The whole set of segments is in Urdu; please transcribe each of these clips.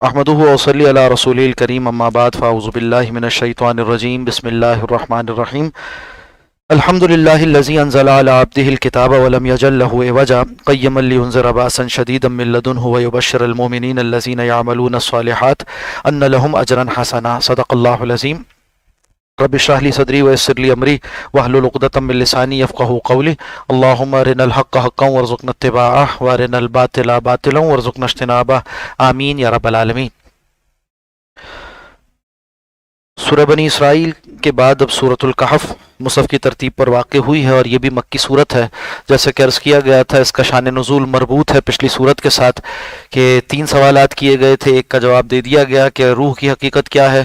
احمدہ وصلی علی رسول الکریم اما بعد فاعوذ باللہ من الشیطان الرجیم بسم اللہ الرحمن الرحیم الحمد للہ الذی انزل علی عبدہ الکتاب ولم یجعل لہ عوجا قیما لینذر باسا شدیدا من لدنہ ویبشر المؤمنین الذین یعملون الصالحات ان لہم اجرا حسنا صدق اللہ العظیم رب اشرح لی صدری ویسر لی امری واحلل عقدۃ من لسانی یفقہوا قولی اللہم ارنا الحق حقا وارزقنا اتباعہ وارنا الباطل باطلا وارزقنا اجتنابہ آمین یا رب العالمین۔ سورہ بنی اسرائیل کے بعد اب سورۃ الکہف مصحف کی ترتیب پر واقع ہوئی ہے، اور یہ بھی مکی صورت ہے۔ جیسے کہ عرض کیا گیا تھا، اس کا شان نزول مربوط ہے پچھلی صورت کے ساتھ کہ 3 سوالات کیے گئے تھے، ایک کا جواب دے دیا گیا کہ روح کی حقیقت کیا ہے،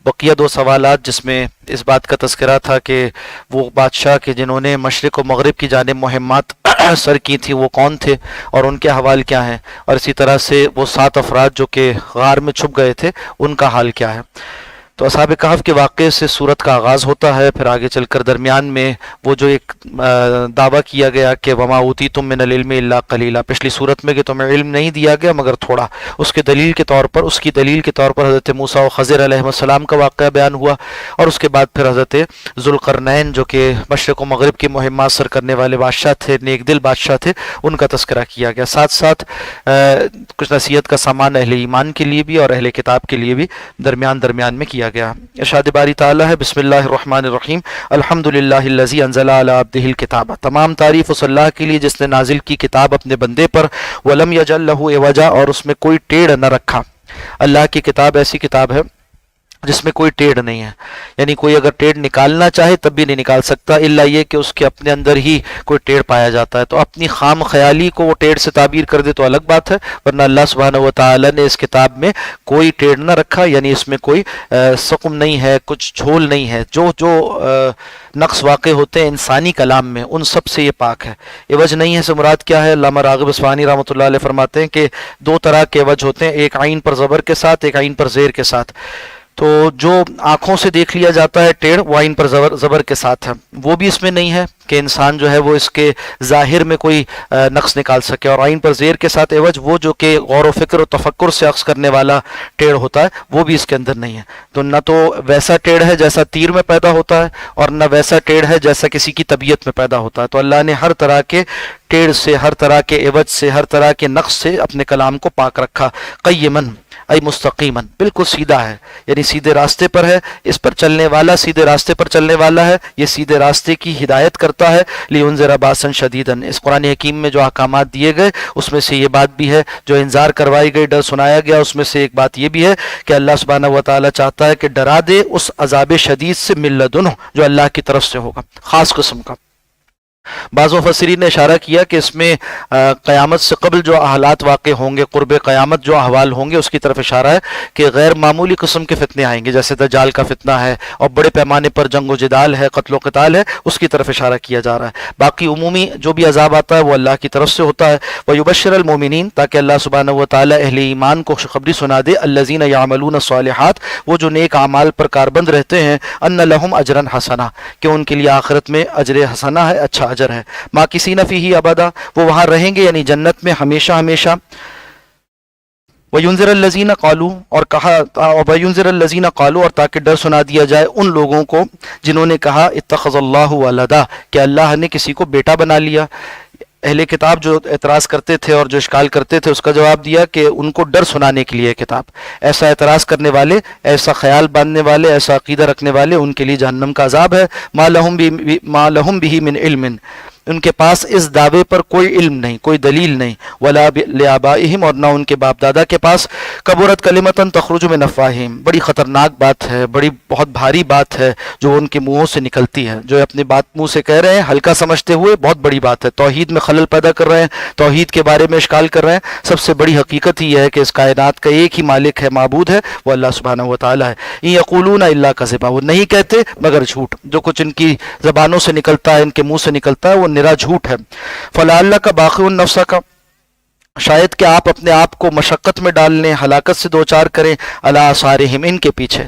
بقیہ 2 سوالات جس میں اس بات کا تذکرہ تھا کہ وہ بادشاہ کے جنہوں نے مشرق و مغرب کی جانب مہمات سر کی تھی وہ کون تھے اور ان کے احوال کیا ہیں، اور اسی طرح سے وہ 7 افراد جو کہ غار میں چھپ گئے تھے ان کا حال کیا ہے۔ تو اصحاب کہف کے واقعے سے سورت کا آغاز ہوتا ہے، پھر آگے چل کر درمیان میں وہ جو ایک دعویٰ کیا گیا کہ وما اوتیتم من العلم الا قلیلا، پچھلی صورت میں کہ تمہیں علم نہیں دیا گیا مگر تھوڑا، اس کی دلیل کے طور پر حضرت موسیٰ و خضر علیہ السلام کا واقعہ بیان ہوا، اور اس کے بعد پھر حضرت ذوالقرنین جو کہ مشرق و مغرب کی مہمات سر کرنے والے بادشاہ تھے، نیک دل بادشاہ تھے، ان کا تذکرہ کیا گیا، ساتھ ساتھ کچھ نصیحت کا سامان اہل ایمان کے لیے بھی اور اہل کتاب کے لیے بھی درمیان میں کیا گیا۔ ارشاد باری تعالیٰ ہے بسم اللہ الرحمن الرحیم الحمدللہ الذی انزل علی عبدہ الکتاب، تمام تعریف اس اللہ کے لیے جس نے نازل کی کتاب اپنے بندے پر، ولم یجعل لہ عوجا، اور اس میں کوئی ٹیڑھ نہ رکھا۔ اللہ کی کتاب ایسی کتاب ہے جس میں کوئی ٹیڑھ نہیں ہے، یعنی کوئی اگر ٹیڑھ نکالنا چاہے تب بھی نہیں نکال سکتا، الا یہ کہ اس کے اپنے اندر ہی کوئی ٹیڑھ پایا جاتا ہے، تو اپنی خام خیالی کو وہ ٹیڑھ سے تعبیر کر دے تو الگ بات ہے، ورنہ اللہ سبحانہ و تعالی نے اس کتاب میں کوئی ٹیڑھ نہ رکھا، یعنی اس میں کوئی سقم نہیں ہے، کچھ جھول نہیں ہے، جو نقص واقع ہوتے ہیں انسانی کلام میں ان سب سے یہ پاک ہے۔ عوج نہیں ہے سے مراد کیا ہے؟ علامہ راغب اصفہانی رحمۃ اللہ علیہ فرماتے ہیں کہ 2 طرح کے عوج ہوتے ہیں، ایک عین پر زبر کے ساتھ، ایک عین پر زیر کے ساتھ۔ تو جو آنکھوں سے دیکھ لیا جاتا ہے ٹیڑھ، وہ عین پر زبر کے ساتھ ہے، وہ بھی اس میں نہیں ہے کہ انسان جو ہے وہ اس کے ظاہر میں کوئی نقص نکال سکے، اور عین پر زیر کے ساتھ عوج وہ جو کہ غور و فکر و تفکر سے عکس کرنے والا ٹیڑھ ہوتا ہے وہ بھی اس کے اندر نہیں ہے۔ تو نہ تو ویسا ٹیڑھ ہے جیسا تیر میں پیدا ہوتا ہے، اور نہ ویسا ٹیڑھ ہے جیسا کسی کی طبیعت میں پیدا ہوتا ہے۔ تو اللہ نے ہر طرح کے ٹیڑھ سے، ہر طرح کے عوج سے، ہر طرح کے نقص سے اپنے کلام کو پاک رکھا۔ قیمن ای مستقیمن، بالکل سیدھا ہے، یعنی سیدھے راستے پر ہے، اس پر چلنے والا سیدھے راستے پر چلنے والا ہے، یہ سیدھے راستے کی ہدایت کرتا ہے۔ لینذر باسا شدیدا، اس قرآن حکیم میں جو احکامات دیے گئے اس میں سے یہ بات بھی ہے، جو انذار کروائی گئی، ڈر سنایا گیا، اس میں سے ایک بات یہ بھی ہے کہ اللہ سبحانہ و تعالی چاہتا ہے کہ ڈرا دے اس عذاب شدید سے من لدنہ جو اللہ کی طرف سے ہوگا، خاص قسم کا۔ بعض مفسرین نے اشارہ کیا کہ اس میں قیامت سے قبل جو حالات واقع ہوں گے، قرب قیامت جو احوال ہوں گے اس کی طرف اشارہ ہے کہ غیر معمولی قسم کے فتنے آئیں گے، جیسے دجال کا فتنہ ہے اور بڑے پیمانے پر جنگ و جدال ہے، قتل و قتال ہے، اس کی طرف اشارہ کیا جا رہا ہے۔ باقی عمومی جو بھی عذاب آتا ہے وہ اللہ کی طرف سے ہوتا ہے۔ وَيُبَشِّرَ الْمُؤْمِنِينَ، تاکہ اللہ سبحانہ و تعالی اہل ایمان کو خوشخبری سنا دے، الَّذِينَ يَعْمَلُونَ الصَّالِحَاتِ، وہ جو نیک اعمال پر کاربند رہتے ہیں، أَنَّ لَهُمْ أَجْرًا حَسَنًا، کہ ان کے لیے آخرت میں اجر حسنہ ہے، اچھا اجر ہے۔ ماکثین فیہ ابدا، وہ وہاں رہیں گے یعنی جنت میں ہمیشہ ہمیشہ۔ وَيُنذِرَ الَّذِينَ قَالُوا، اور کہا وَيُنذِرَ الَّذِينَ قَالُوا، اور تاکہ ڈر سنا دیا جائے ان لوگوں کو جنہوں نے کہا اتخذ اللہ ولدا، کہ اللہ نے کسی کو بیٹا بنا لیا۔ اہل کتاب جو اعتراض کرتے تھے اور جو اشکال کرتے تھے اس کا جواب دیا کہ ان کو ڈر سنانے کے لیے کتاب، ایسا اعتراض کرنے والے، ایسا خیال باندھنے والے، ایسا عقیدہ رکھنے والے، ان کے لیے جہنم کا عذاب ہے۔ ما لہم بہ من علم، ان کے پاس اس دعوے پر کوئی علم نہیں، کوئی دلیل نہیں۔ ولا لآبائہم، اور نہ ان کے باپ دادا کے پاس۔ کبرت کلمۃ تخرج من افواہہم، بڑی خطرناک بات ہے، بہت بھاری بات ہے جو ان کے منہوں سے نکلتی ہے، جو اپنی بات منہ سے کہہ رہے ہیں ہلکا سمجھتے ہوئے بہت بڑی بات ہے، توحید میں خلل پیدا کر رہے ہیں، توحید کے بارے میں اشکال کر رہے ہیں۔ سب سے بڑی حقیقت ہی ہے کہ اس کائنات کا ایک ہی مالک ہے، معبود ہے، وہ اللہ سبحانہ و تعالی ہے۔ ان یقولون الا کذبا، وہ نہیں کہتے مگر جھوٹ، جو کچھ ان کی زبانوں سے نکلتا ہے، ان کے منہ سے نکلتا ہے، وہ نرا جھوٹ ہے۔ فلعلک باخع نفسک، شاید کہ آپ اپنے آپ کو مشقت میں ڈال لیں، ہلاکت سے دوچار کریں، علی آثارہم، ان کے پیچھے،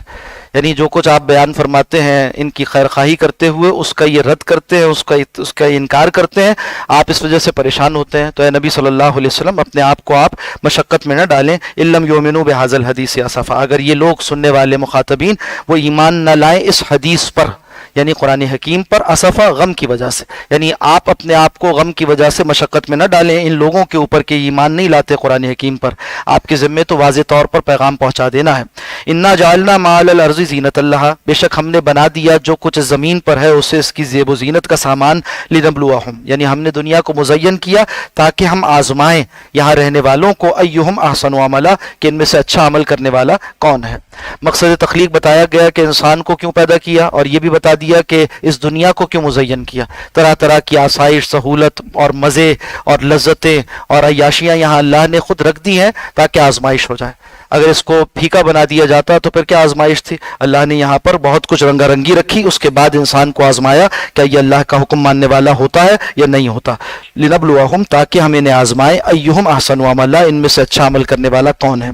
یعنی جو کچھ آپ بیان فرماتے ہیں ان کی خیر خواہی کرتے ہوئے اس کا یہ رد کرتے ہیں، اس کا انکار کرتے ہیں، آپ اس وجہ سے پریشان ہوتے ہیں۔ تو اے نبی صلی اللہ علیہ وسلم اپنے آپ کو آپ مشقت میں نہ ڈالیں۔ اِلَّمْ يُؤْمِنُوا بِهَذَا الْحَدِيثِ أَسَفًا، اگر یہ لوگ سننے والے مخاطبین وہ ایمان نہ لائیں اس حدیث پر، یعنی قرآن حکیم پر، اسفا غم کی وجہ سے، یعنی آپ اپنے آپ کو غم کی وجہ سے مشقت میں نہ ڈالیں ان لوگوں کے اوپر کہ ایمان نہیں لاتے قرآن حکیم پر۔ آپ کے ذمے تو واضح طور پر پیغام پہنچا دینا ہے۔ انا جعلنا ما علی الارض زینۃ لہا، بے شک ہم نے بنا دیا جو کچھ زمین پر ہے اسے اس کی زیب و زینت کا سامان، لنبلوہم، یعنی ہم نے دنیا کو مزین کیا تاکہ ہم آزمائیں یہاں رہنے والوں کو، ایہم احسن عملا، کہ ان میں سے اچھا عمل کرنے والا کون ہے۔ مقصد تخلیق بتایا گیا کہ انسان کو کیوں پیدا کیا، اور یہ بھی بتا دیا کہ اس دنیا کو کیوں مزین کیا۔ طرح طرح کی آسائش، سہولت اور مزے اور لذتیں اور عیاشیاں یہاں اللہ نے خود رکھ دی ہیں تاکہ آزمائش ہو جائے۔ اگر اس کو پھیکا بنا دیا جاتا تو پھر کیا آزمائش تھی؟ اللہ نے یہاں پر بہت کچھ رنگا رنگی رکھی، اس کے بعد انسان کو آزمایا کیا یہ اللہ کا حکم ماننے والا ہوتا ہے یا نہیں ہوتا۔ لنبلوہم، تاکہ ہم انہیں آزمائیں، ایہم احسن عملا، ان میں سے اچھا عمل کرنے والا کون ہے۔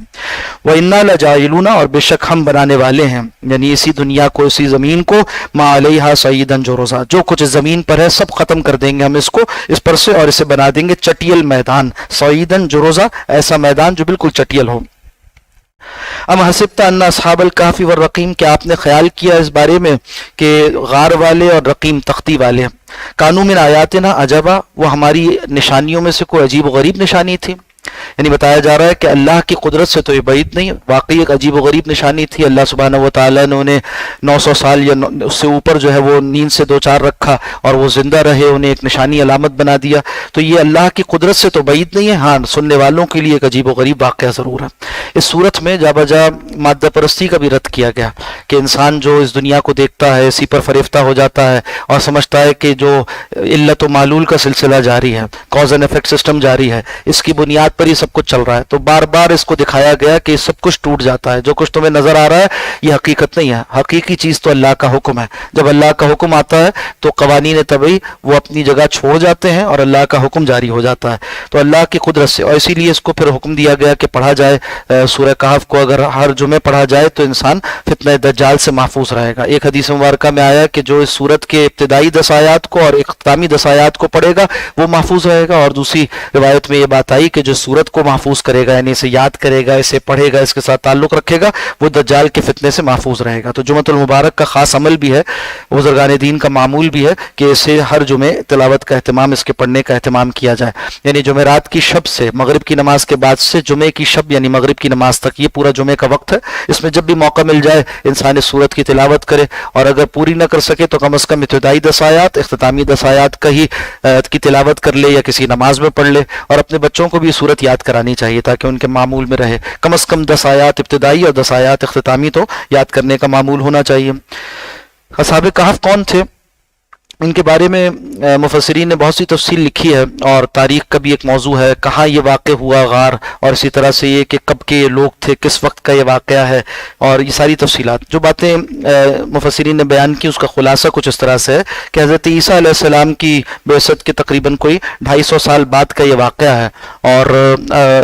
وَإِنَّا لَجَاعِلُونَ، اور بے شک ہم بنانے والے ہیں، یعنی اسی دنیا کو، اسی زمین کو، مَا عَلَيْهَا صَعِيدًا جُرُزًا، جو کچھ زمین پر ہے سب ختم کر دیں گے ہم اس کو اس پر سے، اور اسے بنا دیں گے چٹیل میدان، صعیداً جُرُزًا، ایسا میدان جو بالکل چٹیل ہو۔ ام حسبت ان اصحاب الکہف والرقیم، کہ آپ نے خیال کیا اس بارے میں کہ غار والے اور رقیم تختی والے کانوا من آیاتنا عجبا، وہ ہماری نشانیوں میں سے کوئی عجیب و غریب نشانی تھی۔ یعنی بتایا جا رہا ہے کہ اللہ کی قدرت سے تو یہ بعید نہیں، واقعی ایک عجیب و غریب نشانی تھی۔ اللہ سبحانہ و تعالیٰ نے انہیں 900 سال یا اس سے اوپر جو ہے وہ نیند سے دوچار رکھا اور وہ زندہ رہے، انہیں ایک نشانی علامت بنا دیا۔ تو یہ اللہ کی قدرت سے تو بعید نہیں ہے، ہاں سننے والوں کے لیے ایک عجیب و غریب واقعہ ضرور ہے۔ اس صورت میں جا بجا مادہ پرستی کا بھی رد کیا گیا کہ انسان جو اس دنیا کو دیکھتا ہے اسی پر فریفتہ ہو جاتا ہے اور سمجھتا ہے کہ جو علت و معلول کا سلسلہ جاری ہے، کاز اینڈ افیکٹ سسٹم جاری ہے، اس کی بنیاد پر ہی سب کچھ چل رہا ہے، تو بار بار اس کو دکھایا گیا کہ سب کچھ ٹوٹ جاتا ہے۔ جو کچھ تمہیں نظر آ رہا ہے یہ حقیقت نہیں ہے، حقیقی چیز تو اللہ کا حکم ہے۔ جب اللہ کا حکم آتا ہے تو قوانین طبعی وہ اپنی جگہ چھوڑ جاتے ہیں اور اللہ کا حکم جاری ہو جاتا ہے، تو اللہ کی قدرت سے۔ اور اسی لیے اس کو پھر حکم دیا گیا کہ پڑھا جائے سورہ کہف کو، اگر ہر جمعے پڑھا جائے تو انسان فتنہ دجال سے محفوظ رہے گا۔ ایک حدیث مبارکہ میں آیا کہ جو اس سورت کے ابتدائی 10 آیات کو اور اختتامی 10 آیات کو پڑھے گا وہ محفوظ رہے گا، اور دوسری روایت میں یہ بات آئی کہ جو سورت کو محفوظ کرے گا، یعنی اسے یاد کرے گا، اسے پڑھے گا، اس کے ساتھ تعلق رکھے گا، وہ دجال کے فتنے سے محفوظ رہے گا۔ تو جمعۃ المبارک کا خاص عمل بھی ہے، بزرگان دین کا معمول بھی ہے کہ اسے ہر جمعے تلاوت کا اہتمام، اس کے پڑھنے کا اہتمام کیا جائے۔ یعنی جمعرات کی شب سے مغرب کی نماز کے بعد سے جمعے کی شب یعنی مغرب کی نماز تک، یہ پورا جمعے کا وقت ہے، اس میں جب بھی موقع مل جائے انسان اس سورت کی تلاوت کرے، اور اگر پوری نہ کر سکے تو کم از کم ابتدائی 10 آیات، اختتامی 10 آیات کا ہی کی تلاوت کر لے یا کسی نماز میں پڑھ لے، اور اپنے بچوں کو بھی یہ سورت یاد کرانی چاہیے تاکہ ان کے معمول میں رہے۔ کم از کم 10 آیات ابتدائی اور 10 آیات اختتامی تو یاد کرنے کا معمول ہونا چاہیے۔ اصحاب کہف کون تھے؟ ان کے بارے میں مفسرین نے بہت سی تفصیل لکھی ہے، اور تاریخ کا بھی ایک موضوع ہے، کہاں یہ واقع ہوا غار، اور اسی طرح سے یہ کہ کب کے یہ لوگ تھے، کس وقت کا یہ واقعہ ہے، اور یہ ساری تفصیلات جو باتیں مفسرین نے بیان کی اس کا خلاصہ کچھ اس طرح سے ہے کہ حضرت عیسیٰ علیہ السلام کی بعثت کے تقریباً کوئی 250 سال بعد کا یہ واقعہ ہے، اور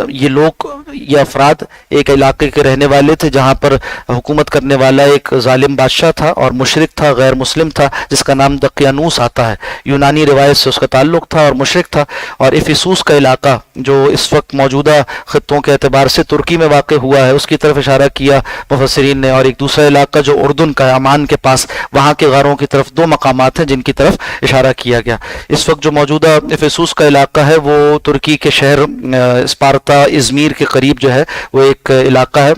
یہ لوگ، یہ افراد ایک علاقے کے رہنے والے تھے جہاں پر حکومت کرنے والا ایک ظالم بادشاہ تھا اور مشرک تھا، غیر مسلم تھا، جس کا نام دقیانوس آتا ہے، یونانی روایت سے اس کا تعلق تھا اور مشرک تھا۔ اور افیسوس کا علاقہ جو اس وقت موجودہ خطوں کے اعتبار سے ترکی میں واقع ہوا ہے، اس کی طرف اشارہ کیا مفسرین نے، اور ایک دوسرا علاقہ جو اردن کا عمان کے پاس، وہاں کے غاروں کی طرف 2 مقامات ہیں جن کی طرف اشارہ کیا گیا۔ اس وقت جو موجودہ افیسوس کا علاقہ ہے وہ ترکی کے شہر اسپارتا ازمیر کے قریب جو ہے وہ ایک علاقہ ہے،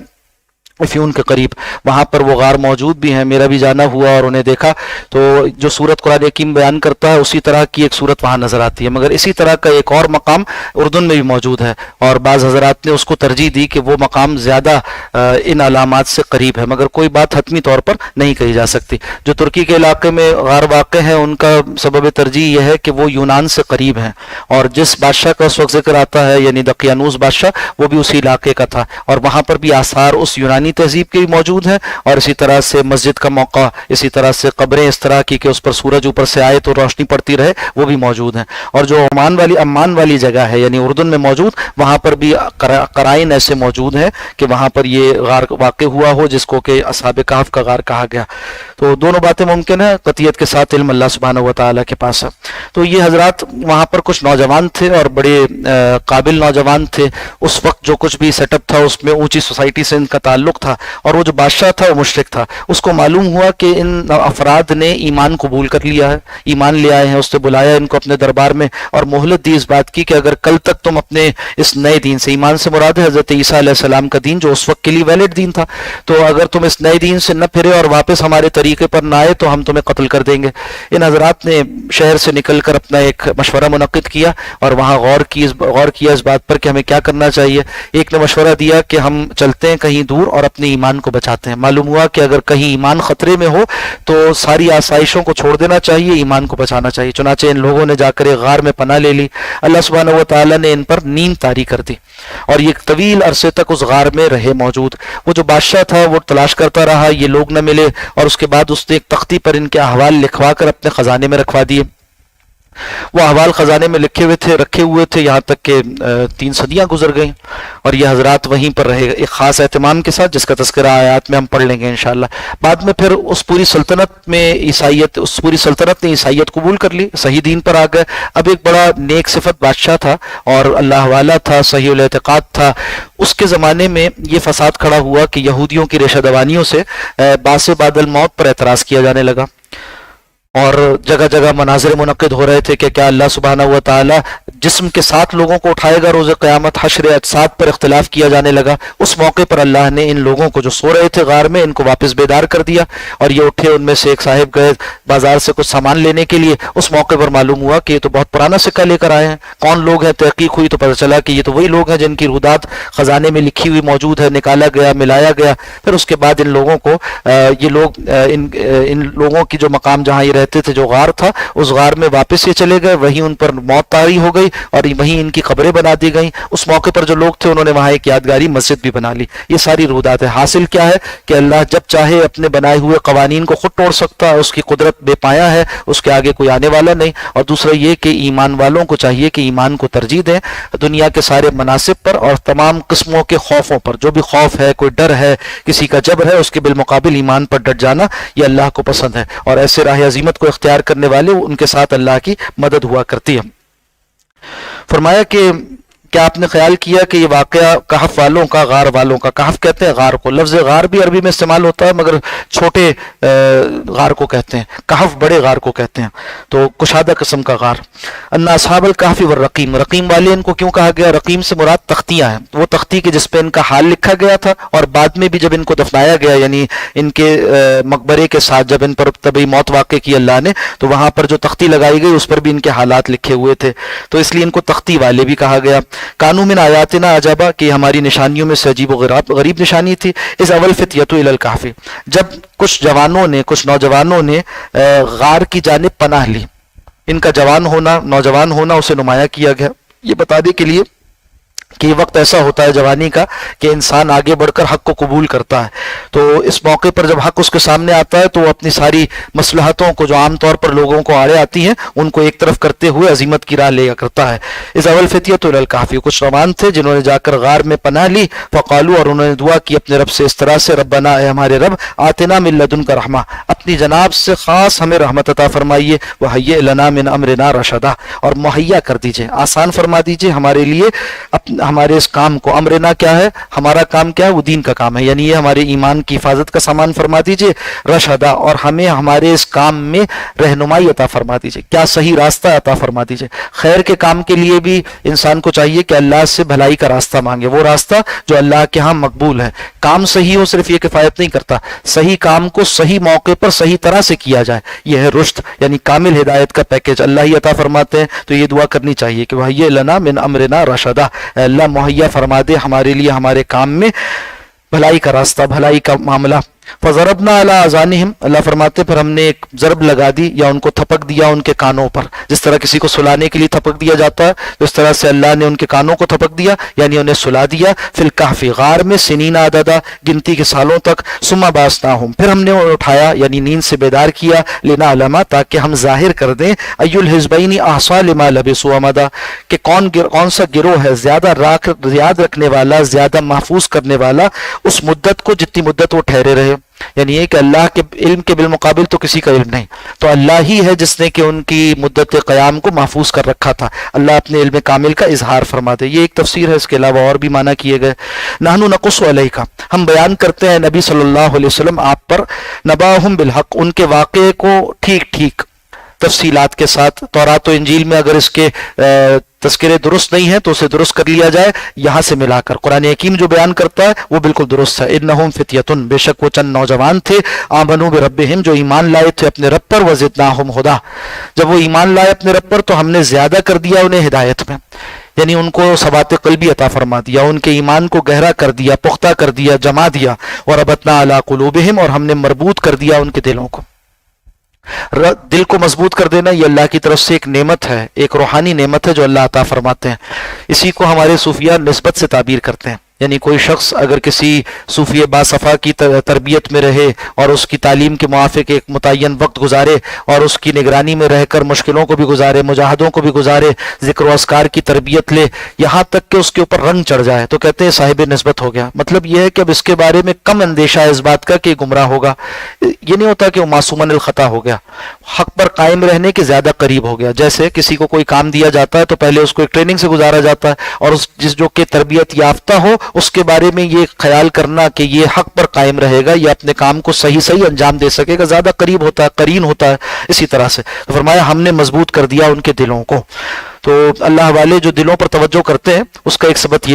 افیون کے قریب، وہاں پر وہ غار موجود بھی ہیں، میرا بھی جانا ہوا اور انہیں دیکھا۔ تو جو صورت قرآن حکیم بیان کرتا ہے اسی طرح کی ایک صورت وہاں نظر آتی ہے، مگر اسی طرح کا ایک اور مقام اردن میں بھی موجود ہے، اور بعض حضرات نے اس کو ترجیح دی کہ وہ مقام زیادہ ان علامات سے قریب ہے، مگر کوئی بات حتمی طور پر نہیں کہی جا سکتی۔ جو ترکی کے علاقے میں غار واقع ہیں ان کا سبب ترجیح یہ ہے کہ وہ یونان سے قریب ہیں، اور جس بادشاہ کا اس وقت ذکر آتا ہے یعنی دقیانوس بادشاہ، وہ بھی اسی علاقے کا تھا، اور وہاں پر بھی آثار اس یونانی روحانی تہذیب کے بھی موجود ہیں، اور اسی طرح سے مسجد کا موقع، اسی طرح سے قبریں اس طرح کی کہ اس پر سورج اوپر سے آئے تو روشنی پڑتی رہے، وہ بھی موجود ہیں۔ اور جو عمان والی جگہ ہے یعنی اردن میں موجود، وہاں پر بھی قرائن ایسے موجود ہیں کہ وہاں پر یہ غار واقع ہوا ہو جس کو کہ اصحاب کہف کا غار کہا گیا۔ تو دونوں باتیں ممکن ہیں، قطعیت کے ساتھ علم اللہ سبحانہ و تعالیٰ کے پاس ہے۔ تو یہ حضرات وہاں پر کچھ نوجوان تھے اور بڑے قابل نوجوان تھے، اس وقت جو کچھ بھی سیٹ اپ تھا اس میں اونچی سوسائٹی سے ان کا تعلق تھا، اور وہ جو بادشاہ تھا وہ مشرک تھا۔ اس کو معلوم ہوا کہ ان افراد نے ایمان قبول کر لیا ہے، ایمان لے آئے ہیں، اس نے بلایا ان کو اپنے دربار میں اور مہلت دی اس بات کی کہ اگر کل تک تم اپنے اس نئے دین سے، ایمان سے مراد ہے حضرت عیسیٰ علیہ السلام کا دین جو اس وقت کے لیے ویلڈ دین تھا، تو اگر تم اس نئے دین سے نہ پھرے اور واپس ہمارے طریقے پر نہ آئے تو ہم تمہیں قتل کر دیں گے۔ ان حضرات نے شہر سے نکل کر اپنا ایک مشورہ منعقد کیا اور وہاں غور کیا اس بات پر کہ ہمیں کیا کرنا چاہیے۔ ایک نے مشورہ دیا کہ ہم چلتے ہیں کہیں دور اور اپنے ایمان کو بچاتے ہیں۔ معلوم ہوا کہ اگر کہیں ایمان خطرے میں ہو تو ساری آسائشوں کو چھوڑ دینا چاہیے، ایمان کو بچانا چاہیے۔ چنانچہ ان لوگوں نے جا کر ایک غار میں پناہ لے لی۔ اللہ سبحانہ و تعالیٰ نے ان پر نیند طاری کر دی اور یہ طویل عرصے تک اس غار میں رہے موجود۔ وہ جو بادشاہ تھا وہ تلاش کرتا رہا، یہ لوگ نہ ملے، اور اس کے بعد اس نے ایک تختی پر ان کے احوال لکھوا کر اپنے خزانے میں رکھوا دیے۔ وہ احوال خزانے میں رکھے ہوئے تھے یہاں تک کہ 3 صدیاں گزر گئیں اور یہ حضرات وہیں پر رہے ایک خاص اہتمام کے ساتھ، جس کا تذکرہ آیات میں ہم پڑھ لیں گے انشاءاللہ۔ بعد میں پھر اس پوری سلطنت نے عیسائیت قبول کر لی، صحیح دین پر آ گئے۔ اب ایک بڑا نیک صفت بادشاہ تھا اور اللہ والا تھا، صحیح الاعتقاد تھا۔ اس کے زمانے میں یہ فساد کھڑا ہوا کہ یہودیوں کی ریشہ دوانیوں سے باعث بعد الموت پر اعتراض کیا جانے لگا، اور جگہ جگہ مناظر منعقد ہو رہے تھے کہ کیا اللہ سبحانہ و تعالی جسم کے ساتھ لوگوں کو اٹھائے گا روز قیامت۔ حشر اجساد پر اختلاف کیا جانے لگا۔ اس موقع پر اللہ نے ان لوگوں کو جو سو رہے تھے غار میں، ان کو واپس بیدار کر دیا اور یہ اٹھے۔ ان میں سے ایک صاحب گئے بازار سے کچھ سامان لینے کے لیے، اس موقع پر معلوم ہوا کہ یہ تو بہت پرانا سکہ لے کر آئے ہیں، کون لوگ ہیں؟ تحقیق ہوئی تو پتہ چلا کہ یہ تو وہی لوگ ہیں جن کی رودات خزانے میں لکھی ہوئی موجود ہے۔ نکالا گیا، ملایا گیا، پھر اس کے بعد ان لوگوں کو ان لوگوں کی جو مقام جہاں یہ رہتے تھے، جو غار تھا، اس غار میں واپس یہ چلے گئے، وہیں ان پر موت طاری ہو گئی اور وہیں ان کی قبریں بنا دی گئیں۔ اس موقع پر جو لوگ تھے انہوں نے وہاں ایک یادگاری مسجد بھی بنا لی۔ یہ ساری رودات ہے۔ حاصل کیا ہے کہ اللہ جب چاہے اپنے بنائے ہوئے قوانین کو خود توڑ سکتا ہے، اس کی قدرت بے پایا ہے، اس کے آگے کوئی آنے والا نہیں۔ اور دوسرا یہ کہ ایمان والوں کو چاہیے کہ ایمان کو ترجیح دیں دنیا کے سارے مناصب پر اور تمام قسموں کے خوفوں پر۔ جو بھی خوف ہے، کوئی ڈر ہے، کسی کا جبر ہے، اس کے بالمقابل ایمان پر ڈٹ جانا یہ اللہ کو پسند ہے، اور ایسے راہ عظیمت کو اختیار کرنے والے ان کے ساتھ اللہ کی مدد ہوا کرتی ہے۔ فرمایا کہ کیا آپ نے خیال کیا کہ یہ واقعہ کہف والوں کا، غار والوں کا، کہف کہتے ہیں غار کو، لفظ غار بھی عربی میں استعمال ہوتا ہے مگر چھوٹے غار کو کہتے ہیں، کہف بڑے غار کو کہتے ہیں، تو کشادہ قسم کا غار۔ ان اصحاب الکہف والرقیم، رقیم والے ان کو کیوں کہا گیا؟ رقیم سے مراد تختیاں ہیں، وہ تختی کے جس پہ ان کا حال لکھا گیا تھا، اور بعد میں بھی جب ان کو دفنایا گیا یعنی ان کے مقبرے کے ساتھ جب ان پر طبعی موت واقع کی اللہ نے، تو وہاں پر جو تختی لگائی گئی اس پر بھی ان کے حالات لکھے ہوئے تھے، تو اس لیے ان کو تختی والے بھی کہا گیا۔ کانو من آیاتنا عجبا، کہ ہماری نشانیوں میں سے عجیب و غریب نشانی تھی۔ اس اول فتیۃ الی الکہف، جب کچھ نوجوانوں نے غار کی جانب پناہ لی، ان کا نوجوان ہونا اسے نمایاں کیا گیا، یہ بتانے کے لیے کہ یہ وقت ایسا ہوتا ہے جوانی کا کہ انسان آگے بڑھ کر حق کو قبول کرتا ہے۔ تو اس موقع پر جب حق اس کے سامنے آتا ہے تو وہ اپنی ساری مصلحتوں کو جو عام طور پر لوگوں کو آڑے آتی ہیں ان کو ایک طرف کرتے ہوئے عظیمت کی راہ لیا کرتا ہے۔ اس اول فتیۃ الی الکہف، کچھ نوجوان تھے جنہوں نے جا کر غار میں پناہ لی، فقالو، اور انہوں نے دعا کی اپنے رب سے اس طرح سے، ربنا، اے ہمارے رب، آتنا من لدنک رحمہ، اپنی جناب سے خاص ہمیں رحمت عطا فرمائیے، وہیئ لنا من امرنا رشدا، اور مہیا کر دیجئے، آسان فرما دیجئے ہمارے لیے ہمارے اس کام کو۔ امرنا کیا ہے؟ ہمارا کام کیا ہے؟ وہ دین کا کام ہے، یعنی یہ ہمارے ایمان کی حفاظت کا سامان فرما دیجئے، رشدا، اور ہمیں ہمارے اس کام میں رہنمائی عطا فرما دیجئے، کیا صحیح راستہ عطا فرما دیجئے۔ خیر کے کام کے لیے بھی انسان کو چاہیے کہ اللہ سے بھلائی کا راستہ مانگے، وہ راستہ جو اللہ کے ہاں مقبول ہے۔ کام صحیح ہو صرف یہ کفایت نہیں کرتا، صحیح کام کو صحیح موقع پر صحیح طرح سے کیا جائے، یہ ہے رشد، یعنی کامل ہدایت کا پیکیج اللہ ہی عطا فرماتے ہیں۔ تو یہ دعا کرنی چاہیے کہ وہیئ لنا من امرنا رشدا، اے اللہ مہیا فرما دے ہمارے لیے ہمارے کام میں بھلائی کا راستہ، بھلائی کا معاملہ۔ فضربنا علی آذانہم، اللہ فرماتے پھر ہم نے ایک ضرب لگا دی یا ان کو تھپک دیا ان کے کانوں پر، جس طرح کسی کو سلانے کے لیے تھپک دیا جاتا ہے تو اس طرح سے اللہ نے ان کے کانوں کو تھپک دیا، یعنی انہیں سلا دیا، فی الکہف غار میں، سنین عددا گنتی کے سالوں تک، ثم بعثناہم پھر ہم نے اٹھایا یعنی نیند سے بیدار کیا، لنعلم تاکہ ہم ظاہر کر دیں، ای الحزبین احصی لما لبثوا امدا کہ کون سا گروہ ہے زیادہ یاد رکھنے والا، زیادہ محفوظ کرنے والا اس مدت کو جتنی مدت وہ ٹھہرے رہے، یعنی یہ کہ اللہ کے علم کے بالمقابل تو کسی کا علم نہیں، تو اللہ ہی ہے جس نے کہ ان کی مدت قیام کو محفوظ کر رکھا تھا، اللہ اپنے علم کامل کا اظہار فرما دے۔ یہ ایک تفسیر ہے، اس کے علاوہ اور بھی معنی کیے گئے۔ نحن نقص علیک ہم بیان کرتے ہیں نبی صلی اللہ علیہ وسلم آپ پر، نباہم بالحق ان کے واقعے کو ٹھیک ٹھیک تفصیلات کے ساتھ، تورات و انجیل میں اگر اس کے تذکرے درست نہیں ہیں تو اسے درست کر لیا جائے، یہاں سے ملا کر قرآن حکیم جو بیان کرتا ہے وہ بالکل درست ہے۔ انہم فتیتن بے شک وہ چند نوجوان تھے، آمنوا بربہم جو ایمان لائے تھے اپنے رب پر، وزدناہم ہدی جب وہ ایمان لائے اپنے رب پر تو ہم نے زیادہ کر دیا انہیں ہدایت میں، یعنی ان کو ثبات قلبی عطا فرما دیا، ان کے ایمان کو گہرا کر دیا، پختہ کر دیا، جما دیا، وربطنا علی قلوبہم اور ہم نے مربوط کر دیا ان کے دلوں کو۔ دل کو مضبوط کر دینا یہ اللہ کی طرف سے ایک نعمت ہے، ایک روحانی نعمت ہے جو اللہ عطا فرماتے ہیں۔ اسی کو ہمارے صوفیہ نسبت سے تعبیر کرتے ہیں، یعنی کوئی شخص اگر کسی صوفی باصفا کی تربیت میں رہے اور اس کی تعلیم کے موافق ایک متعین وقت گزارے اور اس کی نگرانی میں رہ کر مشکلوں کو بھی گزارے، مجاہدوں کو بھی گزارے، ذکر و اذکار کی تربیت لے، یہاں تک کہ اس کے اوپر رنگ چڑھ جائے تو کہتے ہیں صاحب نسبت ہو گیا۔ مطلب یہ ہے کہ اب اس کے بارے میں کم اندیشہ ہے اس بات کا کہ گمراہ ہوگا، یہ نہیں ہوتا کہ وہ معصومن الخطا ہو گیا، حق پر قائم رہنے کے زیادہ قریب ہو گیا۔ جیسے کسی کو کوئی کام دیا جاتا ہے تو پہلے اس کو ایک ٹریننگ سے گزارا جاتا ہے، اور جس جو کہ تربیت یافتہ ہو اس کے بارے میں یہ خیال کرنا کہ یہ حق پر قائم رہے گا، یہ اپنے کام کو صحیح انجام دے سکے گا، زیادہ قریب ہوتا ہے، قرین ہوتا ہے۔ اسی طرح سے فرمایا ہم نے مضبوط کر دیا ان کے دلوں کو۔ تو اللہ والے جو دلوں پر توجہ کرتے ہیں اس کا ایک سبب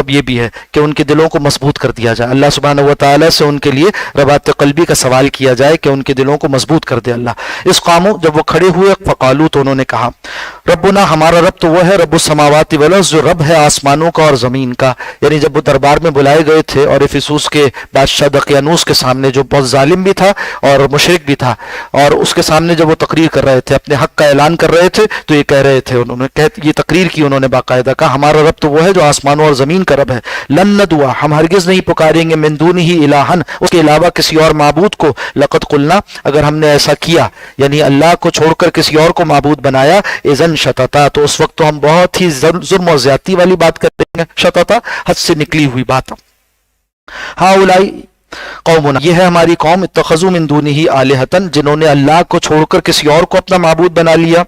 یہ بھی ہے کہ ان کے دلوں کو مضبوط کر دیا جائے، اللہ سبحانہ و تعالیٰ سے ان کے لیے رباط قلبی کا سوال کیا جائے کہ ان کے دلوں کو مضبوط کر دے اللہ۔ اس قاموں جب وہ کھڑے ہوئے، فقالو تو انہوں نے کہا، ربنا ہمارا رب تو وہ ہے رب السماوات والارض جو رب ہے آسمانوں کا اور زمین کا، یعنی جب وہ دربار میں بلائے گئے تھے اور افسوس کے بادشاہ دقیانوس کے سامنے جو بہت ظالم بھی تھا اور مشرک بھی تھا، اور اس کے سامنے جب وہ تقریر کر رہے تھے، اپنے حق کا اعلان کر رہے تھے، تو یہ کہہ رہے تھے، انہوں نے یہ تقریر کی، انہوں نے باقاعدہ کہا ہمارا رب تو وہ ہے جو آسمانوں اور زمین کا رب ہے، لن ندعو ہم ہرگز نہیں پکاریں گے، من دونہ الہا اس کے علاوہ کسی اور معبود کو، لقد قلنا اگر ہم نے ایسا کیا، یعنی اللہ کو چھوڑ کر کسی اور کو معبود بنایا، اذن شططا تو اس وقت تو ہم بہت ہی ظلم اور زیادتی والی بات کریں گے، شططا حد سے نکلی ہوئی بات۔ ہؤلاء قومنا یہ ہے ہماری قوم، اتخذوا من دونہ آلہۃ جنہوں نے اللہ کو چھوڑ کر کسی اور کو اپنا معبود بنا لیا،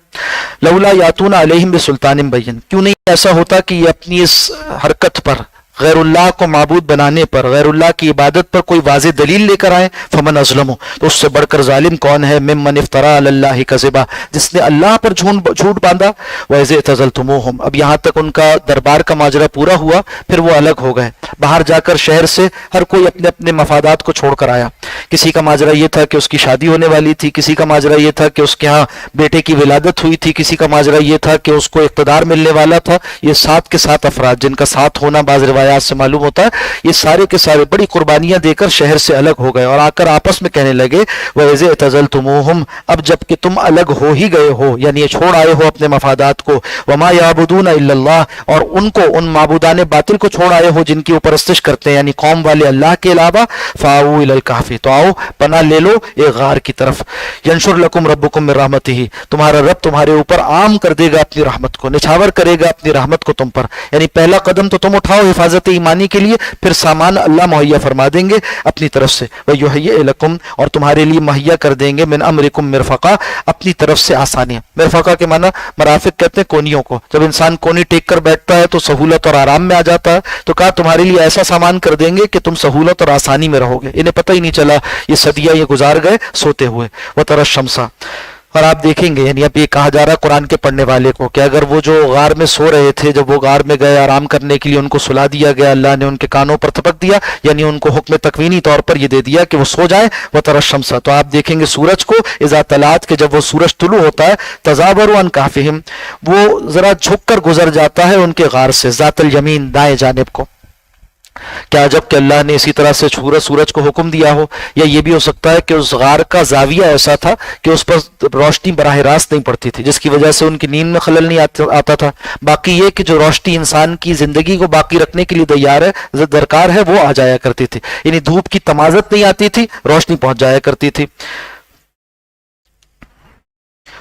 لولا یاتون علیہم بسلطان بین کیوں نہیں ایسا ہوتا کہ یہ اپنی اس حرکت پر، غیر اللہ کو معبود بنانے پر، غیر اللہ کی عبادت پر کوئی واضح دلیل لے کر آئیں، فمن اظلم تو اس سے بڑھ کر ظالم کون ہے، ممن افترا علی اللہ کذبا جس نے اللہ پر جھوٹ باندھا، وَإِذِ اعْتَزَلْتُمُوهُمْ اب یہاں تک ان کا دربار کا ماجرا پورا ہوا، پھر وہ الگ ہو گئے، باہر جا کر شہر سے ہر کوئی اپنے اپنے مفادات کو چھوڑ کر آیا۔ کسی کا ماجرا یہ تھا کہ اس کی شادی ہونے والی تھی، کسی کا ماجرا یہ تھا کہ اس کے ہاں بیٹے کی ولادت ہوئی تھی، کسی کا ماجرا یہ تھا کہ اس کو اقتدار ملنے والا تھا۔ یہ 7 کے 7 افراد جن کا ساتھ ہونا بعض روایات سے معلوم ہوتا ہے، یہ سارے کے سارے بڑی قربانیاں دے کر شہر سے الگ ہو گئے اور آ کر آپس میں کہنے لگے، وَإِذِ اعْتَزَلْتُمُوهُمْ اب جب کہ تم الگ ہو ہی گئے ہو، یعنی یہ چھوڑ آئے ہو اپنے مفادات کو، وَمَا يَعْبُدُونَ إِلَّا اللَّهَ اور ان کو ان معبودان باطل کو چھوڑ آئے ہو جن کی وہ پرستش کرتے ہیں، یعنی قوم والے اللہ کے علاوہ، فَآوُوا إِلَى الْكَهْفِ تو آؤ پناہ لے لو ایک غار کی طرف، يَنشُرْ لَكُمْ رَبُّكُمْ مِنْ رَحْمَتِهِ تمہارا رب تمہارے اوپر عام کر دے گا اپنی رحمت کو، نچھاور کرے گا اپنی رحمت کو تم پر، یعنی پہلا قدم تو تم اٹھاؤ حفاظت ایمانی کے لیے، پھر سامان اللہ مہیا فرما دیں گے اپنی طرف سے، وَيُحْيِئْ لَكُمْ اور تمہارے لیے مہیا کر دیں گے، مِنْ أَمْرِكُمْ مرفقا اپنی طرف سے آسانیاں، مرفقا کے معنی مرافق کہتے ہیں کونیوں کو، جب انسان کونی ٹیک کر بیٹھتا ہے تو سہولت اور آرام میں آ جاتا ہے، تو کہا تمہارے لیے ایسا سامان کر دیں گے کہ تم سہولت اور آسانی میں رہو گے، انہیں پتہ ہی نہیں چلا یہ صدیہ یہ گزار گئے سوتے ہوئے۔ وَتَرَى الشَّمْسَ اور آپ دیکھیں گے، یعنی اب یہ کہا جا رہا قرآن کے پڑھنے والے کو کہ اگر وہ جو غار میں سو رہے تھے، جب وہ غار میں گئے آرام کرنے کے لیے ان کو سلا دیا گیا، اللہ نے ان کے کانوں پر تھپک دیا، یعنی ان کو حکم تکوینی طور پر یہ دے دیا کہ وہ سو جائیں، وَتَرَى الشَّمْسَ تو آپ دیکھیں گے سورج کو، اذا طلعت کہ جب وہ سورج طلوع ہوتا ہے، تزاوروا عن کہفہم وہ ذرا جھک کر گزر جاتا ہے ان کے غار سے، ذات الیمین دائیں جانب کو، کیا جب کہ اللہ نے اسی طرح سے سورج کو حکم دیا ہو، یا یہ بھی ہو سکتا ہے کہ اس غار کا زاویہ ایسا تھا کہ اس پر روشنی براہ راست نہیں پڑتی تھی، جس کی وجہ سے ان کی نیند میں خلل نہیں آتا تھا۔ باقی یہ کہ جو روشنی انسان کی زندگی کو باقی رکھنے کے لیے درکار ہے وہ آ جایا کرتی تھی، یعنی دھوپ کی تمازت نہیں آتی تھی، روشنی پہنچ جایا کرتی تھی۔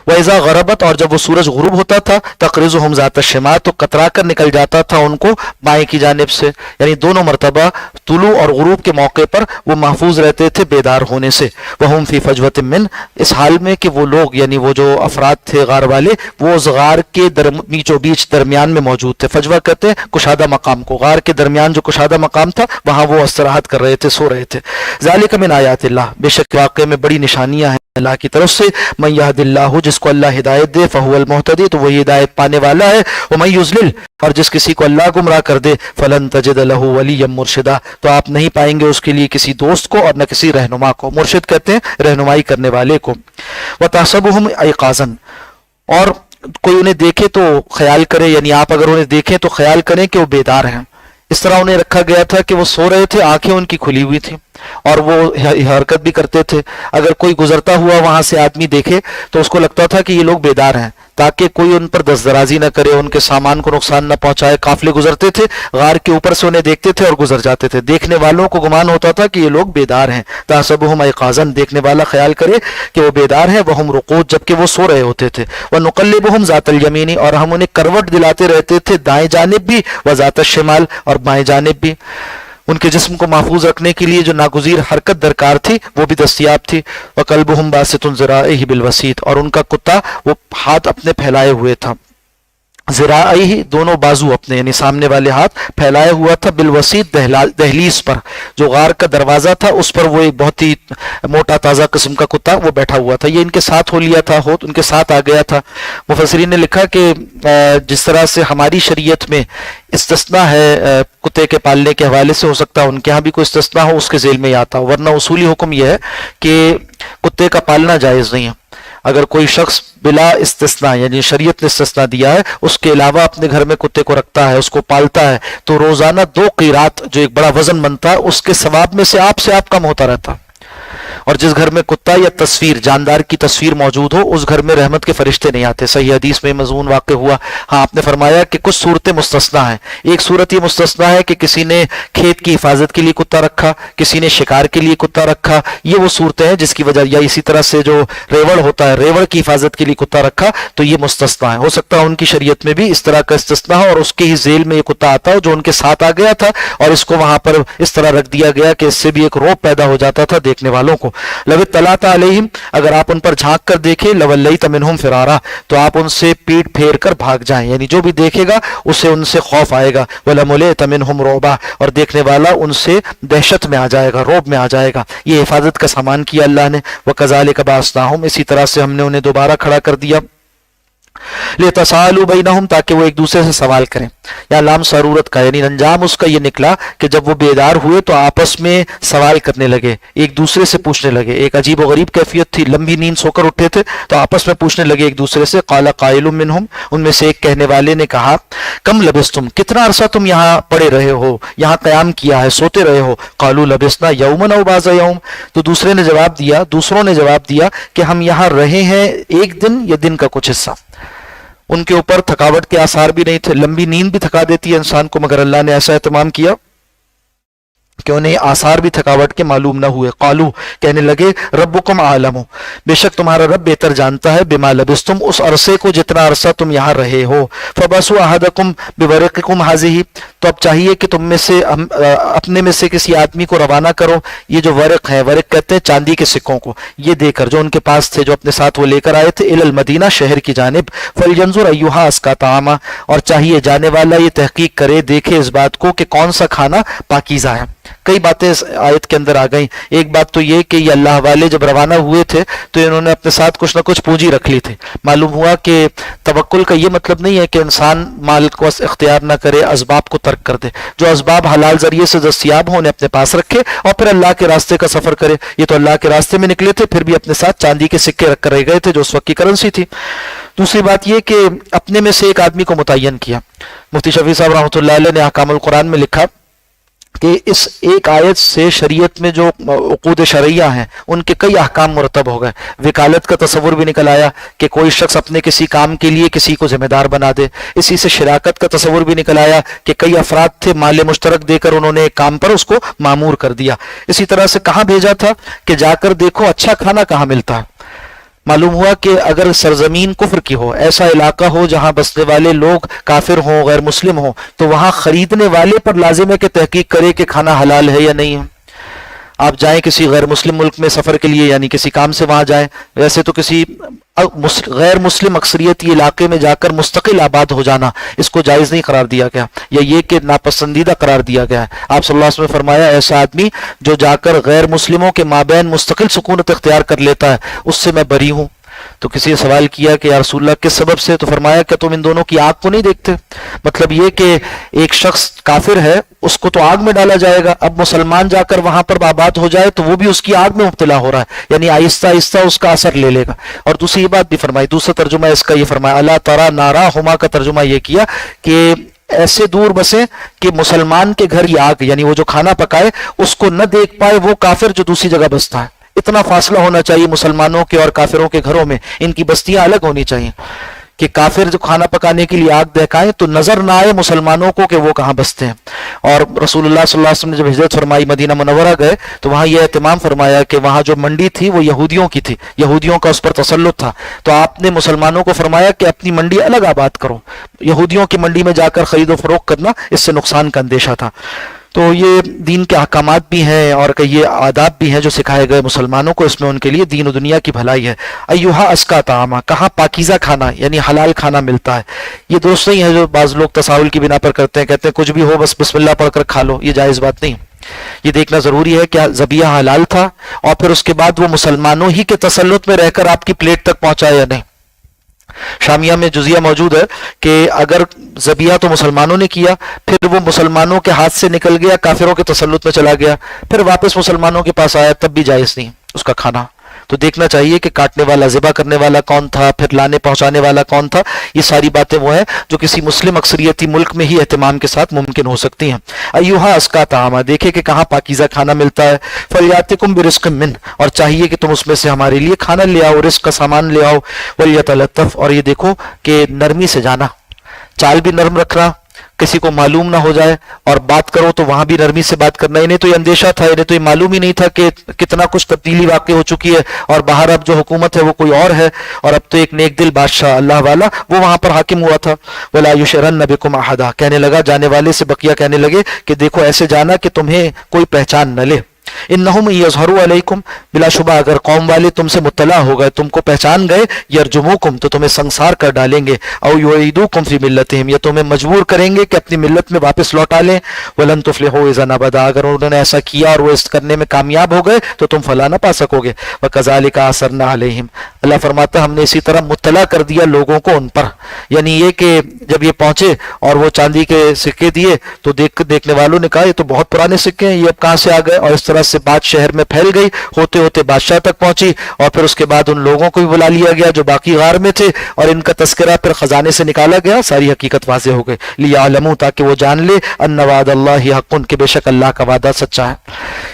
وَإِذَا غَرَبَتْ، اور جب وہ سورج غروب ہوتا تھا، تَقْرِضُهُمْ ذَاتَ الشِّمَالِ، تو کترا کر نکل جاتا تھا ان کو بائیں کی جانب سے، یعنی دونوں مرتبہ طلوع اور غروب کے موقع پر وہ محفوظ رہتے تھے بیدار ہونے سے۔ وَهُمْ فِي فَجْوَةٍ مِّنْ، اس حال میں کہ وہ لوگ یعنی وہ جو افراد تھے غار والے، وہ اس غار کے بیچوں بیچ درمیان میں موجود تھے۔ فجوہ کہتے ہیں کشادہ مقام کو، غار کے درمیان جو کشادہ مقام تھا وہاں وہ استراحت کر رہے تھے، سو رہے تھے۔ ذَلِكَ مِنْ آیاتِ اللَّهِ، بے شک واقعے میں بڑی نشانیاں ہیں اللہ کی طرف سے۔ من یہد اللہ، جس کو اللہ ہدایت دے، فہو المہتدی، تو وہی ہدایت پانے والا ہے۔ ومن یضلل، اور جس کسی کو اللہ گمراہ کر دے، فلن تجد لہ ولیا مرشدا، تو آپ نہیں پائیں گے اس کے لیے کسی دوست کو اور نہ کسی رہنما کو۔ مرشد کہتے ہیں رہنمائی کرنے والے کو۔ وتحسبهم ایقاظا، اور کوئی انہیں دیکھے تو خیال کرے، یعنی آپ اگر انہیں دیکھیں تو خیال کریں کہ وہ بیدار ہیں۔ اس طرح انہیں رکھا گیا تھا کہ وہ سو رہے تھے، آنکھیں ان کی کھلی ہوئی تھی اور وہ حرکت بھی کرتے تھے۔ اگر کوئی گزرتا ہوا وہاں سے آدمی دیکھے تو اس کو لگتا تھا کہ یہ لوگ بیدار ہیں، تاکہ کوئی ان پر دست درازی نہ کرے، ان کے سامان کو نقصان نہ پہنچائے۔ قافلے گزرتے تھے، غار کے اوپر سے انہیں دیکھتے تھے اور گزر جاتے تھے، دیکھنے والوں کو گمان ہوتا تھا کہ یہ لوگ بیدار ہیں۔ تحسبهم ایقاظا، دیکھنے والا خیال کرے کہ وہ بیدار ہیں، وہم رقود، جبکہ وہ سو رہے ہوتے تھے۔ ونقلبهم ذات الیمین، اور ہم انہیں کروٹ دلاتے رہتے تھے دائیں جانب بھی، وذات الشمال، اور بائیں جانب بھی۔ ان کے جسم کو محفوظ رکھنے کے لیے جو ناگزیر حرکت درکار تھی وہ بھی دستیاب تھی۔ وَقَلْبُهُمْ بَاسِطٌ ذِرَاعَيْهِ بِالْوَسِيطِ، اور ان کا کتا وہ ہاتھ اپنے پھیلائے ہوئے تھا، ذراعیہ دونوں بازو اپنے، یعنی سامنے والے ہاتھ پھیلائے ہوا تھا، بالوسیط دہلیز پر، جو غار کا دروازہ تھا اس پر وہ ایک بہت ہی موٹا تازہ قسم کا کتا وہ بیٹھا ہوا تھا۔ یہ ان کے ساتھ ہو لیا تھا، ان کے ساتھ آ گیا تھا۔ مفسرین نے لکھا کہ جس طرح سے ہماری شریعت میں استثناء ہے کتے کے پالنے کے حوالے سے، ہو سکتا ہے ان کے ہاں بھی کوئی استثناء ہو، اس کے ذیل میں ہی آتا ہو، ورنہ اصولی حکم یہ ہے کہ کتے کا پالنا جائز نہیں ہے۔ اگر کوئی شخص بلا استثناء، یعنی شریعت نے استثناء دیا ہے، اس کے علاوہ اپنے گھر میں کتے کو رکھتا ہے، اس کو پالتا ہے، تو روزانہ 2 قیرات جو ایک بڑا وزن بنتا ہے، اس کے ثواب میں سے آپ کم ہوتا رہتا۔ اور جس گھر میں کتا یا تصویر، جاندار کی تصویر موجود ہو، اس گھر میں رحمت کے فرشتے نہیں آتے۔ صحیح حدیث میں مضمون واقع ہوا۔ ہاں، آپ نے فرمایا کہ کچھ صورتیں مستثنیٰ ہیں۔ ایک صورت یہ مستثنیٰ ہے کہ کسی نے کھیت کی حفاظت کے لیے کتا رکھا، کسی نے شکار کے لیے کتا رکھا، یہ وہ صورتیں ہیں جس کی وجہ، یا اسی طرح سے جو ریوڑ ہوتا ہے، ریوڑ کی حفاظت کے لیے کتا رکھا، تو یہ مستثنیٰ ہے۔ ہو سکتا ہے ان کی شریعت میں بھی اس طرح کا استثناء ہو اور اس کے ہی ذیل میں یہ کتا آتا ہو جو ان کے ساتھ آ گیا تھا، اور اس کو وہاں پر اس طرح رکھ دیا گیا کہ اس سے بھی ایک روب پیدا ہو جاتا تھا دیکھنے والوں کو۔ لو اطلعت علیہم، اگر آپ ان پر جھانک کر دیکھیں، لولیت منہم فرارا، تو آپ ان سے پیٹ پھیر کر بھاگ جائیں، یعنی جو بھی دیکھے گا اسے ان سے خوف آئے گا۔ ولملیت منہم رعبا، اور دیکھنے والا ان سے دہشت میں آ جائے گا، رعب میں آ جائے گا۔ یہ حفاظت کا سامان کیا اللہ نے۔ وکذالک بعثناہم، اسی طرح سے ہم نے انہیں دوبارہ کھڑا کر دیا، لِتَسَأَلُوا بَيْنَهُمْ، تاکہ وہ ایک دوسرے سے سوال کریں۔ یا لام ضرورت کا، یعنی انجام اس کا یہ نکلا کہ جب وہ بیدار ہوئے تو آپس میں سوال کرنے لگے، ایک دوسرے سے پوچھنے لگے۔ ایک عجیب و غریب کیفیت تھی، لمبی نیند سو کر اٹھے تھے تو آپس میں پوچھنے لگے ایک دوسرے سے۔ قال قائل منہم، ان میں سے ایک کہنے والے نے کہا، کم لبثتم، کتنا عرصہ تم یہاں پڑے رہے ہو، یہاں قیام کیا ہے، سوتے رہے ہو؟ قالوا لبثنا یوما او بعض یوم، تو دوسروں نے جواب دیا کہ ہم یہاں رہے ہیں ایک دن یا دن کا کچھ حصہ۔ ان کے اوپر تھکاوٹ کے آثار بھی نہیں تھے۔ لمبی نیند بھی تھکا دیتی ہے انسان کو، مگر اللہ نے ایسا اہتمام کیا کہ انہیں آثار بھی تھکاوٹ کے معلوم نہ ہوئے۔ قالو، کہنے لگے، ربکم عالم، بے شک تمہارا رب بہتر جانتا ہے، بما لبثتم، اس عرصے کو جتنا عرصہ تم یہاں رہے ہو۔ فبعثوا احدکم بورقکم هذه، تو اب چاہیے کہ تم میں سے اپنے میں سے کسی آدمی کو روانہ کرو۔ یہ جو ورق ہے، ورق کہتے ہیں چاندی کے سکوں کو، یہ دے کر جو ان کے پاس تھے، جو اپنے ساتھ وہ لے کر آئے تھے، الی المدینہ، شہر کی جانب۔ فلینظر ایھا ازکی طعاما، اور چاہیے جانے والا یہ تحقیق کرے، دیکھے اس بات کو کہ کون سا کھانا پاکیزہ ہے۔ کئی باتیں اس آیت کے اندر آ گئیں۔ ایک بات تو یہ کہ یہ اللہ والے جب روانہ ہوئے تھے تو انہوں نے اپنے ساتھ کچھ نہ کچھ پونجی رکھ لی تھی۔ معلوم ہوا کہ توکل کا یہ مطلب نہیں ہے کہ انسان مال کو اختیار نہ کرے، اسباب کو ترک کر دے۔ جو اسباب حلال ذریعے سے دستیاب ہوں انہیں اپنے پاس رکھے اور پھر اللہ کے راستے کا سفر کرے۔ یہ تو اللہ کے راستے میں نکلے تھے، پھر بھی اپنے ساتھ چاندی کے سکے رکھ کر رہ گئے تھے جو اس وقت کی کرنسی تھی۔ دوسری بات یہ کہ اپنے میں سے ایک آدمی کو متعین کیا۔ مفتی شفیع صاحب رحمۃ اللہ علیہ نے احکام القرآن میں لکھا کہ اس ایک آیت سے شریعت میں جو عقود شرعیہ ہیں ان کے کئی احکام مرتب ہو گئے. وکالت کا تصور بھی نکل آیا کہ کوئی شخص اپنے کسی کام کے لیے کسی کو ذمہ دار بنا دے. اسی سے شراکت کا تصور بھی نکل آیا کہ کئی افراد تھے، مال مشترک دے کر انہوں نے ایک کام پر اس کو مامور کر دیا. اسی طرح سے کہاں بھیجا تھا کہ جا کر دیکھو اچھا کھانا کہاں ملتا ہے. معلوم ہوا کہ اگر سرزمین کفر کی ہو، ایسا علاقہ ہو جہاں بسنے والے لوگ کافر ہوں، غیر مسلم ہوں، تو وہاں خریدنے والے پر لازم ہے کہ تحقیق کرے کہ کھانا حلال ہے یا نہیں ہے. آپ جائیں کسی غیر مسلم ملک میں سفر کے لیے، یعنی کسی کام سے وہاں جائیں، ویسے تو کسی غیر مسلم اکثریتی علاقے میں جا کر مستقل آباد ہو جانا اس کو جائز نہیں قرار دیا گیا، یا یہ کہ ناپسندیدہ قرار دیا گیا ہے. آپ صلی اللہ علیہ وسلم نے فرمایا ایسا آدمی جو جا کر غیر مسلموں کے مابین مستقل سکونت اختیار کر لیتا ہے اس سے میں بری ہوں. تو کسی نے سوال کیا کہ یا رسول اللہ کس سبب سے؟ تو فرمایا کہ تم ان دونوں کی آگ کو نہیں دیکھتے؟ مطلب یہ کہ ایک شخص کافر ہے اس کو تو آگ میں ڈالا جائے گا، اب مسلمان جا کر وہاں پر آباد ہو جائے تو وہ بھی اس کی آگ میں مبتلا ہو رہا ہے، یعنی آہستہ آہستہ اس کا اثر لے لے گا. اور دوسری یہ بات بھی فرمائی، دوسرا ترجمہ اس کا یہ فرمایا اللہ ترا نارا ہما کا ترجمہ یہ کیا کہ ایسے دور بسیں کہ مسلمان کے گھر یہ آگ، یعنی وہ جو کھانا پکائے اس کو نہ دیکھ پائے وہ کافر جو دوسری جگہ بستا ہے. اتنا فاصلہ ہونا چاہیے مسلمانوں کے اور کافروں کے گھروں میں، ان کی بستیاں الگ ہونی چاہیے کہ کافر جو کھانا پکانے کے لیے آگ دہکائیں تو نظر نہ آئے مسلمانوں کو کہ وہ کہاں بستے ہیں. اور رسول اللہ صلی اللہ علیہ وسلم نے جب ہجرت فرمائی مدینہ منورہ گئے تو وہاں یہ اہتمام فرمایا کہ وہاں جو منڈی تھی وہ یہودیوں کی تھی، یہودیوں کا اس پر تسلط تھا، تو آپ نے مسلمانوں کو فرمایا کہ اپنی منڈی الگ آباد کرو، یہودیوں کی منڈی میں جا کر خرید و فروخت کرنا اس سے نقصان کا اندیشہ تھا. تو یہ دین کے احکامات بھی ہیں اور کہ یہ آداب بھی ہیں جو سکھائے گئے مسلمانوں کو، اس میں ان کے لیے دین و دنیا کی بھلائی ہے. ایہا اسکا طعامہ، کہاں پاکیزہ کھانا یعنی حلال کھانا ملتا ہے. یہ درست نہیں ہے جو بعض لوگ تساہل کی بنا پر کرتے ہیں، کہتے ہیں کچھ بھی ہو بس بسم اللہ پڑھ کر کھا لو، یہ جائز بات نہیں. یہ دیکھنا ضروری ہے کہ ذبیحہ حلال تھا اور پھر اس کے بعد وہ مسلمانوں ہی کے تسلط میں رہ کر آپ کی پلیٹ تک پہنچا یا نہیں. شامیہ میں جزیہ موجود ہے کہ اگر ذبیحہ تو مسلمانوں نے کیا، پھر وہ مسلمانوں کے ہاتھ سے نکل گیا، کافروں کے تسلط میں چلا گیا، پھر واپس مسلمانوں کے پاس آیا، تب بھی جائز نہیں اس کا کھانا. تو دیکھنا چاہیے کہ کاٹنے والا، ذبح کرنے والا کون تھا، پھر لانے پہنچانے والا کون تھا. یہ ساری باتیں وہ ہیں جو کسی مسلم اکثریتی ملک میں ہی اہتمام کے ساتھ ممکن ہو سکتی ہیں. ایھا اسکا طعامہ، دیکھے کہ کہاں پاکیزہ کھانا ملتا ہے. فلیاتکم برزق من، اور چاہیے کہ تم اس میں سے ہمارے لیے کھانا لے آؤ، رزق کا سامان لے آؤ. ولیتلطف، اور یہ دیکھو کہ نرمی سے جانا، چال بھی نرم رکھنا، کسی کو معلوم نہ ہو جائے، اور بات کرو تو وہاں بھی نرمی سے بات کرنا. انہیں تو یہ اندیشہ تھا، انہیں تو یہ معلوم ہی نہیں تھا کہ کتنا کچھ تبدیلی واقع ہو چکی ہے اور باہر اب جو حکومت ہے وہ کوئی اور ہے، اور اب تو ایک نیک دل بادشاہ اللہ والا وہ وہاں پر حاکم ہوا تھا. وَلَا يُشْعِرَنَّ بِكُمْ أَحَدًا، کہنے لگا جانے والے سے بقیہ کہنے لگے کہ دیکھو ایسے جانا کہ تمہیں کوئی پہچان نہ لے. انہم یظہروا علیکم، بلا شبہ اگر قوم والے تم سے مطلع ہو گئے، تم کو پہچان گئے، یرجموکم، تو تمہیں سنسار کر ڈالیں گے، او یعیدوکم فی ملتہم، یا تمہیں مجبور کریں گے کہ اپنی ملت میں واپس لوٹا لیں. ولن تفلحوا اذا ابدا، اگر انہوں نے ایسا کیا اور وہ اس کرنے میں کامیاب ہو گئے تو تم فلاح نہ پا سکو گے. وکذالک اثرنا علیہم، اللہ فرماتا ہے ہم نے اسی طرح مطلع کر دیا لوگوں کو ان پر. یعنی یہ کہ جب یہ پہنچے اور وہ چاندی کے سکے دیے تو دیکھنے والوں نے کہا یہ تو بہت پرانے سکے ہیں، یہ اب کہاں سے آ گئے. اور اس طرح سے بات شہر میں پھیل گئی، ہوتے ہوتے بادشاہ تک پہنچی، اور پھر اس کے بعد ان لوگوں کو بھی بلا لیا گیا جو باقی غار میں تھے، اور ان کا تذکرہ پھر خزانے سے نکالا گیا، ساری حقیقت واضح ہو گئی. لیعلموا، تاکہ وہ جان لے، ان وعد اللہ حق، کہ بے شک اللہ کا وعدہ سچا ہے.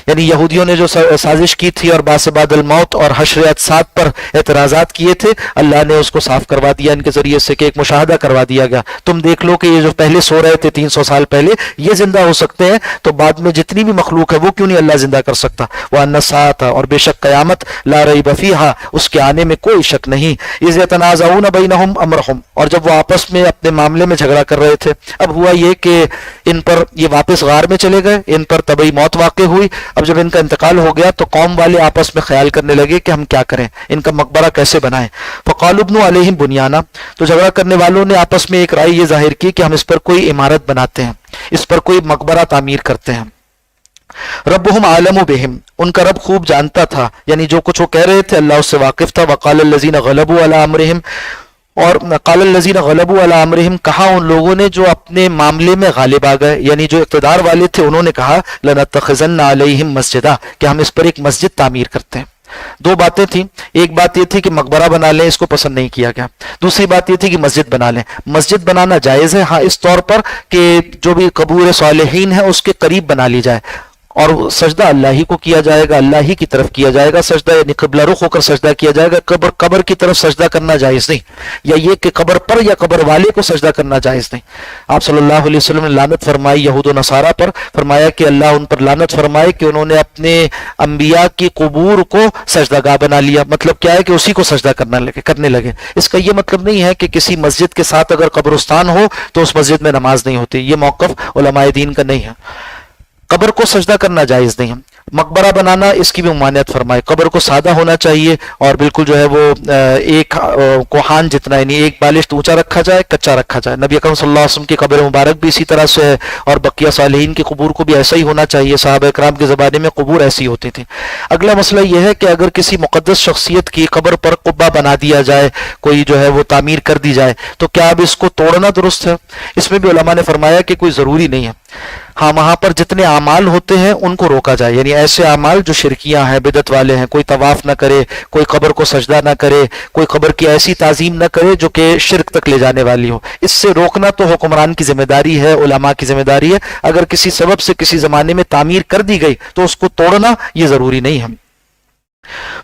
یعنی یہودیوں نے جو سازش کی تھی اور باس بعد الموت اور حشر اجساد پر اعتراضات کیے تھے، اللہ نے اس کو صاف کروا دیا ان کے ذریعے سے کہ ایک مشاہدہ کروا دیا گیا. تم دیکھ لو کہ یہ جو پہلے سو رہے تھے 300 سال پہلے، یہ زندہ ہو سکتے ہیں، تو بعد میں جتنی بھی مخلوق ہے وہ کیوں نہیں اللہ زندہ کر سکتا. وَأَنَّ السَّاعَةَ، اور بے شک قیامت، لا ریب فیہا، اس کے آنے میں کوئی شک نہیں. اذ یتنازعون بینہم امرہم، اور جب وہ آپس میں اپنے معاملے میں جھگڑا کر رہے تھے. اب ہوا یہ کہ ان پر یہ واپس غار میں چلے گئے، ان پر طبعی موت واقع ہوئی. اب جب ان کا انتقال ہو گیا تو قوم والے آپس میں خیال کرنے لگے کہ ہم کیا کریں، ان کا مقبرہ کیسے بنائیں. فقالوا ابنوا علیہم بنیانا، تو جھگڑا کرنے والوں نے آپس میں ایک رائے یہ ظاہر کی کہ ہم اس پر کوئی عمارت بناتے ہیں، اس پر کوئی مقبرہ تعمیر کرتے ہیں. ربهم عالم بهم، ان کا رب خوب جانتا تھا، یعنی جو کچھ وہ کہہ رہے تھے اللہ اس سے واقف تھا. وقال الذين غلبوا على امرهم، اور قال الذين غلبوا على امرهم، کہا ان لوگوں نے جو اپنے معاملے میں غالب آ گئے، یعنی جو اقتدار والے تھے، انہوں نے کہا لنتخذن علیہم مسجدا، کہ ہم اس پر ایک مسجد تعمیر کرتے ہیں. دو باتیں تھیں، ایک بات یہ تھی کہ مقبرہ بنا لیں، اس کو پسند نہیں کیا گیا، دوسری بات یہ تھی کہ مسجد بنا لیں۔ مسجد بنانا جائز ہے ہاں، اس طور پر کہ جو بھی قبور صالحین ہے اس کے قریب بنا لی جائے، اور سجدہ اللہ ہی کو کیا جائے گا، اللہ ہی کی طرف کیا جائے گا سجدہ، یعنی قبلہ رخ ہو کر سجدہ کیا جائے گا، قبر کی طرف سجدہ کرنا جائز نہیں، یا یہ کہ قبر پر یا قبر والے کو سجدہ کرنا جائز نہیں۔ آپ صلی اللہ علیہ وسلم نے لعنت فرمائی یہود و نصارہ پر، فرمایا کہ اللہ ان پر لعنت فرمائے کہ انہوں نے اپنے انبیاء کی قبور کو سجدہ گاہ بنا لیا۔ مطلب کیا ہے کہ اسی کو سجدہ کرنے لگے۔ اس کا یہ مطلب نہیں ہے کہ کسی مسجد کے ساتھ اگر قبرستان ہو تو اس مسجد میں نماز نہیں ہوتی، یہ موقف علماء دین کا نہیں ہے۔ قبر کو سجدہ کرنا جائز نہیں ہے۔ مقبرہ بنانا اس کی بھی ممانعت فرمائے، قبر کو سادہ ہونا چاہیے اور بالکل جو ہے وہ ایک کوہان جتنا، یعنی ایک بالشت اونچا رکھا جائے، کچا رکھا جائے۔ نبی اکرم صلی اللہ علیہ وسلم کی قبر مبارک بھی اسی طرح سے ہے، اور بقیہ صالحین کی قبور کو بھی ایسا ہی ہونا چاہیے۔ صحابہ کرام کے زمانے میں قبور ایسی ہوتی تھی۔ اگلا مسئلہ یہ ہے کہ اگر کسی مقدس شخصیت کی قبر پر قبہ بنا دیا جائے، کوئی جو ہے وہ تعمیر کر دی جائے، تو کیا اب اس کو توڑنا درست ہے؟ اس میں بھی علماء نے فرمایا کہ کوئی ضروری نہیں ہے، ہاں وہاں پر جتنے اعمال ہوتے ہیں ان کو روکا جائے، یعنی ایسے اعمال جو شرکیاں ہیں، بدعت والے ہیں، کوئی طواف نہ کرے، کوئی قبر کو سجدہ نہ کرے، کوئی قبر کی ایسی تعظیم نہ کرے جو کہ شرک تک لے جانے والی ہو۔ اس سے روکنا تو حکمران کی ذمہ داری ہے، علماء کی ذمہ داری ہے۔ اگر کسی سبب سے کسی زمانے میں تعمیر کر دی گئی تو اس کو توڑنا یہ ضروری نہیں ہے۔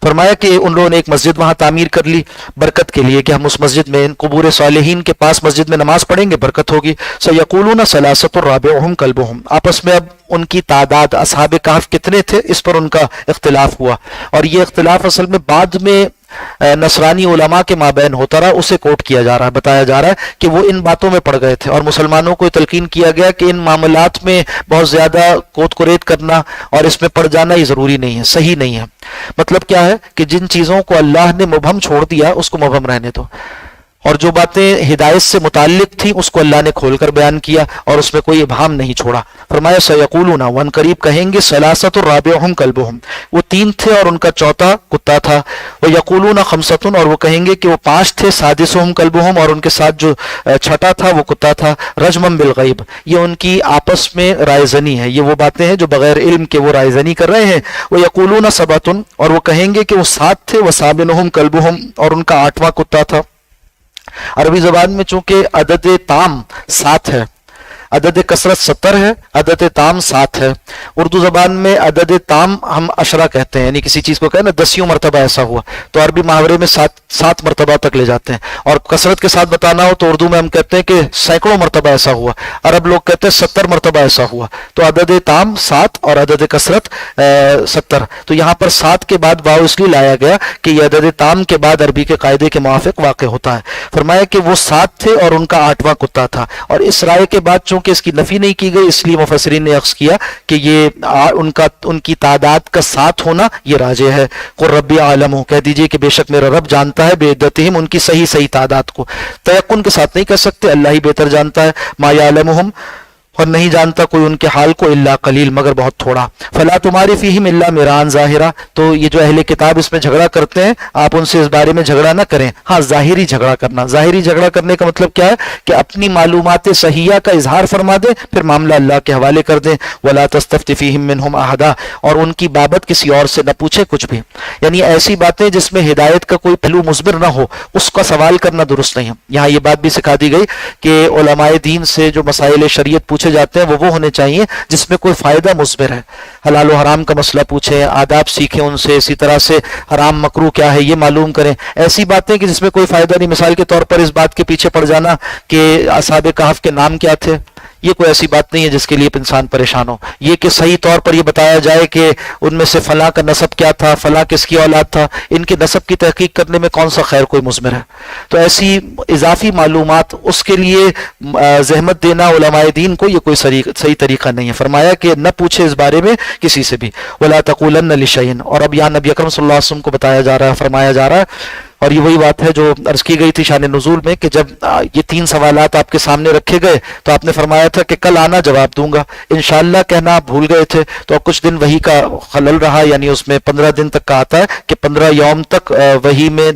فرمایا کہ ان لوگوں نے ایک مسجد وہاں تعمیر کر لی برکت کے لیے کہ ہم اس مسجد میں، ان قبور صالحین کے پاس مسجد میں نماز پڑھیں گے، برکت ہوگی۔ سَيَقُولُونَ ثَلَاثَةٌ رَابِعُهُمْ كَلْبُهُمْ، آپس میں اب ان کی تعداد اصحاب کہف کتنے تھے اس پر ان کا اختلاف ہوا، اور یہ اختلاف اصل میں بعد میں نصرانی علماء کے مابین ہوتا رہا، اسے کوٹ کیا جا رہا ہے، بتایا جا رہا ہے کہ وہ ان باتوں میں پڑ گئے تھے، اور مسلمانوں کو تلقین کیا گیا کہ ان معاملات میں بہت زیادہ کوت کوریت کرنا اور اس میں پڑ جانا یہ ضروری نہیں ہے، صحیح نہیں ہے۔ مطلب کیا ہے کہ جن چیزوں کو اللہ نے مبہم چھوڑ دیا اس کو مبہم رہنے دو، اور جو باتیں ہدایت سے متعلق تھیں اس کو اللہ نے کھول کر بیان کیا اور اس میں کوئی ابہام نہیں چھوڑا۔ فرمایا سیقولون، ون قریب کہیں گے، ثلاثۃ رابعہم کلبہم، وہ تین تھے اور ان کا چوتھا کتا تھا، ویقولون خمسۃ، اور وہ کہیں گے کہ وہ پانچ تھے، سادسہم کلبہم، اور ان کے ساتھ جو چھٹا تھا وہ کتا تھا، رجمم بالغیب، یہ ان کی آپس میں رائے زنی ہے، یہ وہ باتیں ہیں جو بغیر علم کے وہ رائے زنی کر رہے ہیں۔ ویقولون سبۃ، اور وہ کہیں گے کہ وہ سات تھے، وثامنہم کلبہم، اور ان کا آٹھواں کتا تھا۔ عربی زبان میں چونکہ عدد تام 7 ہے، عدد کثرت 70 ہے، عدد تام 7 ہے۔ اردو زبان میں عدد تام ہم عشرہ کہتے ہیں، یعنی کسی چیز کو کہنا 10 مرتبہ ایسا ہوا، تو عربی محاورے میں 7 مرتبہ تک لے جاتے ہیں، اور کثرت کے ساتھ بتانا ہو تو اردو میں ہم کہتے ہیں کہ سینکڑوں مرتبہ ایسا ہوا، عرب لوگ کہتے ہیں 70 مرتبہ ایسا ہوا، تو عدد تام 7 اور عدد کثرت 70۔ تو یہاں پر 7 کے بعد واو اس لیے لایا گیا کہ یہ عدد تام کے بعد عربی کے قاعدے کے موافق واقع ہوتا ہے۔ فرمایا کہ وہ 7 تھے اور ان کا 8واں کتا تھا، اور اس رائے کے بعد چونکہ اس کی نفی نہیں کی گئی اس لیے مفسرین نے عکس کیا کہ یہ ان کی تعداد کا 7 ہونا یہ راجح ہے۔ قل ربی عالم، کہہ دیجئے کہ بے شک میرا رب جانتا ہے، بعدتہم، ان کی صحیح تعداد کو، تیقن کے ساتھ نہیں کہہ سکتے، اللہ ہی بہتر جانتا ہے، ما یعلمہم، اور نہیں جانتا کوئی ان کے حال کو الا قلیل، مگر بہت تھوڑا۔ فلا تماری فیہم الا مران ظاہرا، تو یہ جو اہل کتاب اس میں جھگڑا کرتے ہیں آپ ان سے اس بارے میں جھگڑا نہ کریں، ہاں ظاہری جھگڑا کرنا۔ ظاہری جھگڑا کرنے کا مطلب کیا ہے کہ اپنی معلومات صحیحہ کا اظہار فرما دیں، پھر معاملہ اللہ کے حوالے کر دیں۔ ولا تستفت فیہم منہم احدا، اور ان کی بابت کسی اور سے نہ پوچھے کچھ بھی، یعنی ایسی باتیں جس میں ہدایت کا کوئی پہلو مثمر نہ ہو اس کا سوال کرنا درست نہیں ہے۔ یہاں یہ بات بھی سکھا دی گئی کہ علماء دین سے جو مسائل شریعت پوچھے جاتے ہیں وہ ہونے چاہیے جس میں کوئی فائدہ مثمر ہے، حلال و حرام کا مسئلہ پوچھیں، آداب سیکھیں ان سے، اسی طرح سے حرام مکروہ کیا ہے یہ معلوم کریں۔ ایسی باتیں کہ جس میں کوئی فائدہ نہیں، مثال کے طور پر اس بات کے پیچھے پڑ جانا کہ اصحاب کہف کے نام کیا تھے، یہ کوئی ایسی بات نہیں ہے جس کے لیے انسان پریشان ہو۔ یہ کہ صحیح طور پر یہ بتایا جائے کہ ان میں سے فلاں کا نسب کیا تھا، فلاں کس کی اولاد تھا، ان کے نسب کی تحقیق کرنے میں کون سا خیر کوئی مثمر ہے؟ تو ایسی اضافی معلومات اس کے لیے زحمت دینا علماء دین کو یہ کوئی صحیح طریقہ نہیں ہے۔ فرمایا کہ نہ پوچھے اس بارے میں کسی سے بھی، ولا تقولن لشیء، اور اب یہاں نبی اکرم صلی اللہ علیہ وسلم کو بتایا جا رہا ہے، فرمایا جا رہا ہے اور یہ وہی بات ہے جو عرض کی گئی تھی شان نزول میں کہ جب یہ 3 سوالات آپ کے سامنے رکھے گئے تو آپ نے فرمایا تھا کہ کل آنا جواب دوں گا، انشاءاللہ کہنا آپ بھول گئے تھے، تو اب کچھ دن وہی کا خلل رہا، یعنی اس میں 15 دن تک کا آتا ہے کہ 15 یوم تک وہی میں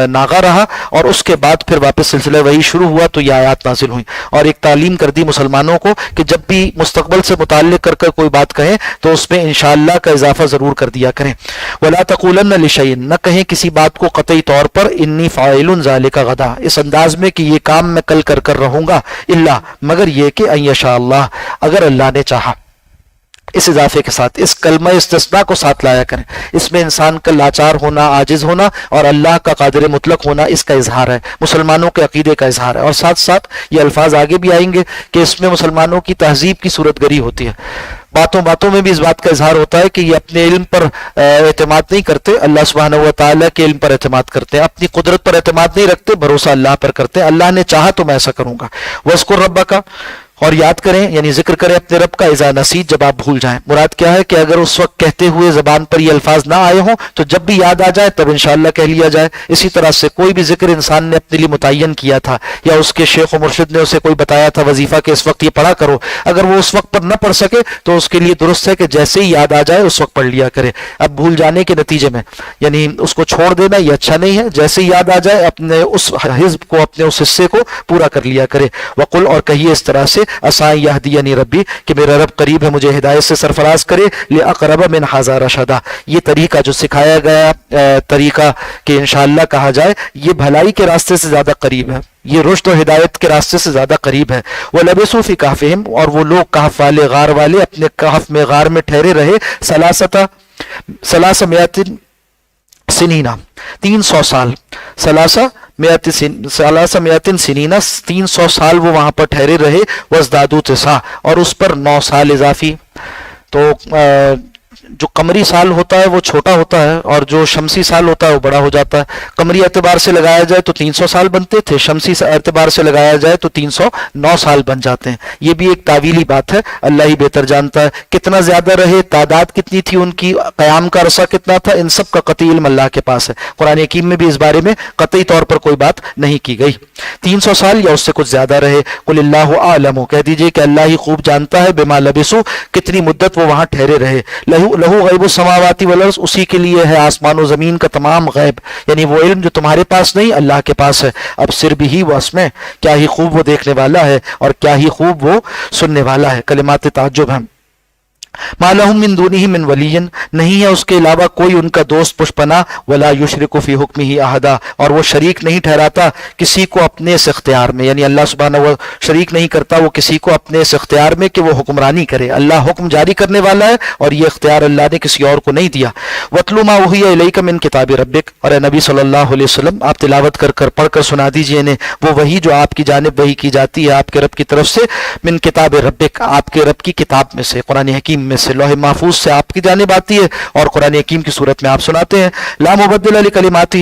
ناغا رہا، اور اس کے بعد پھر واپس سلسلہ وہی شروع ہوا تو یہ آیات نازل ہوئیں، اور ایک تعلیم کر دی مسلمانوں کو کہ جب بھی مستقبل سے متعلق کر کوئی بات کہیں تو اس میں انشاءاللہ کا اضافہ ضرور کر دیا کریں۔ وَلَا تَقُولَنَّ لِشَيْءٍ، نہ کہیں کسی بات کو قطعی طور پر انی فاعل ذالک غدا، اس انداز میں کہ یہ کام میں کل کر رہوں گا، الا مگر یہ کہ ان یشاء اللہ، اگر اللہ نے چاہا۔ اس اضافے کے ساتھ اس کلمہ استثناء کو ساتھ لایا کریں، اس میں انسان کا لاچار ہونا، عاجز ہونا اور اللہ کا قادر مطلق ہونا اس کا اظہار ہے، مسلمانوں کے عقیدے کا اظہار ہے، اور ساتھ ساتھ یہ الفاظ آگے بھی آئیں گے کہ اس میں مسلمانوں کی تہذیب کی صورت گری ہوتی ہے، باتوں میں بھی اس بات کا اظہار ہوتا ہے کہ یہ اپنے علم پر اعتماد نہیں کرتے، اللہ سبحانہ و تعالیٰ کے علم پر اعتماد کرتے ہیں، اپنی قدرت پر اعتماد نہیں رکھتے، بھروسہ اللہ پر کرتے ہیں، اللہ نے چاہا تو میں ایسا کروں گا۔ وَاذْكُر رَبَّكَ، اور یاد کریں یعنی ذکر کریں اپنے رب کا اذا نسیت، جب آپ بھول جائیں۔ مراد کیا ہے کہ اگر اس وقت کہتے ہوئے زبان پر یہ الفاظ نہ آئے ہوں تو جب بھی یاد آ جائے تب انشاءاللہ کہہ لیا جائے۔ اسی طرح سے کوئی بھی ذکر انسان نے اپنے لیے متعین کیا تھا یا اس کے شیخ و مرشد نے اسے کوئی بتایا تھا وظیفہ کہ اس وقت یہ پڑھا کرو، اگر وہ اس وقت پر نہ پڑھ سکے تو اس کے لیے درست ہے کہ جیسے ہی یاد آ جائے اس وقت پڑھ لیا کرے۔ اب بھول جانے کے نتیجے میں یعنی اس کو چھوڑ دینا یہ اچھا نہیں ہے، جیسے ہی یاد آ جائے اپنے اس حزب کو، اپنے اس حصے کو پورا کر لیا کرے۔ وقل، اور کہیے اس طرح سے، عسیٰ یہدینی ربی، کہ میرا رب قریب ہے مجھے ہدایت سے سرفراز کرے، لأقرب من ھذا رشدا، یہ طریقہ جو سکھایا گیا طریقہ کہ انشاءاللہ کہا جائے یہ بھلائی کے راستے سے زیادہ قریب ہے، یہ رشد و ہدایت کے راستے سے زیادہ قریب ہے۔ وَلَبِثُوا فِي كَهْفِهِمْ، اور وہ لوگ کہف والے غار والے اپنے کہف میں غار میں ٹھہرے رہے، ثلاثمائۃ سنین، 300 سال، ثلاثمائۃ سنین، 300 سال وہ وہاں پر ٹھہرے رہے، وازدادوا تسعا، اور اس پر 9 سال اضافی۔ تو جو قمری سال ہوتا ہے وہ چھوٹا ہوتا ہے اور جو شمسی سال ہوتا ہے وہ بڑا ہو جاتا ہے۔ قمری اعتبار سے لگایا جائے تو 300 سال بنتے تھے، شمسی اعتبار سے لگایا جائے تو 309 سال بن جاتے ہیں۔ یہ بھی ایک تعویلی بات ہے، اللہ ہی بہتر جانتا ہے کتنا زیادہ رہے، تعداد کتنی تھی ان کی، قیام کا عرصہ کتنا تھا، ان سب کا قطعی علم اللہ کے پاس ہے۔ قرآن حکیم میں بھی اس بارے میں قطعی طور پر کوئی بات نہیں کی گئی۔ 300 سال یا اس سے کچھ زیادہ رہے۔ قل اللہ اعلم، کہہ دیجئے کہ اللہ ہی خوب جانتا ہے، بما لبثوا، کتنی مدت وہ وہاں ٹھہرے رہے۔ لہو غیب السماوات والارض، اسی کے لیے ہے آسمان و زمین کا تمام غیب، یعنی وہ علم جو تمہارے پاس نہیں اللہ کے پاس ہے۔ اب صر بھی وہ اسمع، کیا ہی خوب وہ دیکھنے والا ہے اور کیا ہی خوب وہ سننے والا ہے۔ کلمات تعجب ہیں۔ ما لهم من دونه من ولی، نہیں ہے اس کے علاوہ کوئی ان کا دوست پشپنا، ولا یشرک فی حکمہ احدا، اور وہ شریک نہیں ٹھہراتا کسی کو اپنے اس اختیار میں، یعنی اللہ سبحانہ و شریک نہیں کرتا وہ کسی کو اپنے اس اختیار میں کہ وہ حکمرانی کرے۔ اللہ حکم جاری کرنے والا ہے اور یہ اختیار اللہ نے کسی اور کو نہیں دیا۔ وَاتْلُ مَا أُوحِیَ إِلَيْکَ مِن کتاب ربک، اور اے نبی صلی اللہ علیہ وسلم آپ تلاوت کر پڑھ کر سنا دیجئے انہیں وہ وحی جو آپ کی جانب وحی کی جاتی ہے آپ کے رب کی طرف سے، من کتاب ربک، آپ کے رب کی کتاب میں سے، قرآن حکیم میں سے، لوح محفوظ سے آپ کی جانب آتی ہے اور قرآن حکیم کی صورت میں آپ سناتے ہیں۔ لا مبدل لکلماتہ،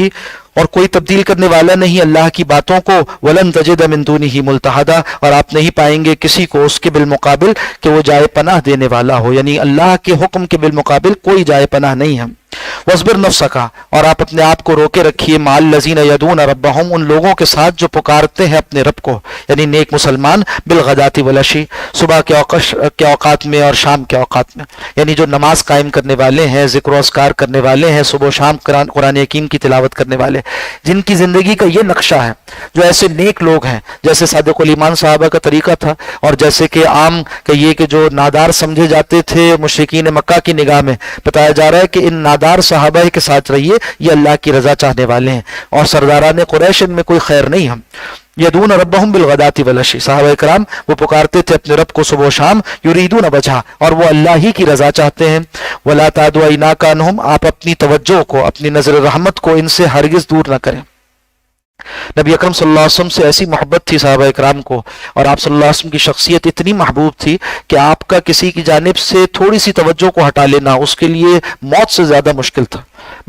اور کوئی تبدیل کرنے والا نہیں اللہ کی باتوں کو، ولن تجد من دونہ ملتحدا، اور آپ نہیں پائیں گے کسی کو اس کے بالمقابل کہ وہ جائے پناہ دینے والا ہو، یعنی اللہ کے حکم کے بالمقابل کوئی جائے پناہ نہیں ہے۔ وَاصْبِرْ نَفْسَكَ، اور آپ اپنے آپ کو روکے رکھیے، مع الذین یدعون ربہم، ان لوگوں کے ساتھ جو پکارتے ہیں اپنے رب کو، یعنی نیک مسلمان، بالغداۃ والعشی، صبح کے اوقات میں اور شام کے اوقات میں، یعنی جو نماز قائم کرنے والے ہیں، ذکر و اذکار کرنے والے ہیں، صبح و شام قرآن حکیم کی تلاوت کرنے والے، جن کی زندگی کا یہ نقشہ ہے، جو ایسے نیک لوگ ہیں جیسے صادق الایمان صحابہ کا طریقہ تھا، اور جیسے کہ عام کہ یہ کہ جو نادار سمجھے جاتے تھے مشرکین مکہ کی نگاہ میں، بتایا جا رہا ہے کہ ان نادار صحابہ کے ساتھ رہیے، یہ اللہ کی رضا چاہنے والے ہیں، اور سرداران قریش ان میں کوئی خیر نہیں ہے۔ یدعون ربہم بالغداۃ والعشی، صحابہ کرام وہ پکارتے تھے اپنے رب کو صبح و شام، یریدون وجہہ، اور وہ اللہ ہی کی رضا چاہتے ہیں۔ ولا تعد عیناک عنہم، آپ اپنی توجہ کو، اپنی نظر رحمت کو ان سے ہرگز دور نہ کریں۔ نبی اکرم صلی اللہ علیہ وسلم سے ایسی محبت تھی صحابہ اکرام کو، اور آپ صلی اللہ علیہ وسلم کی شخصیت اتنی محبوب تھی کہ آپ کا کسی کی جانب سے تھوڑی سی توجہ کو ہٹا لینا اس کے لیے موت سے زیادہ مشکل تھا۔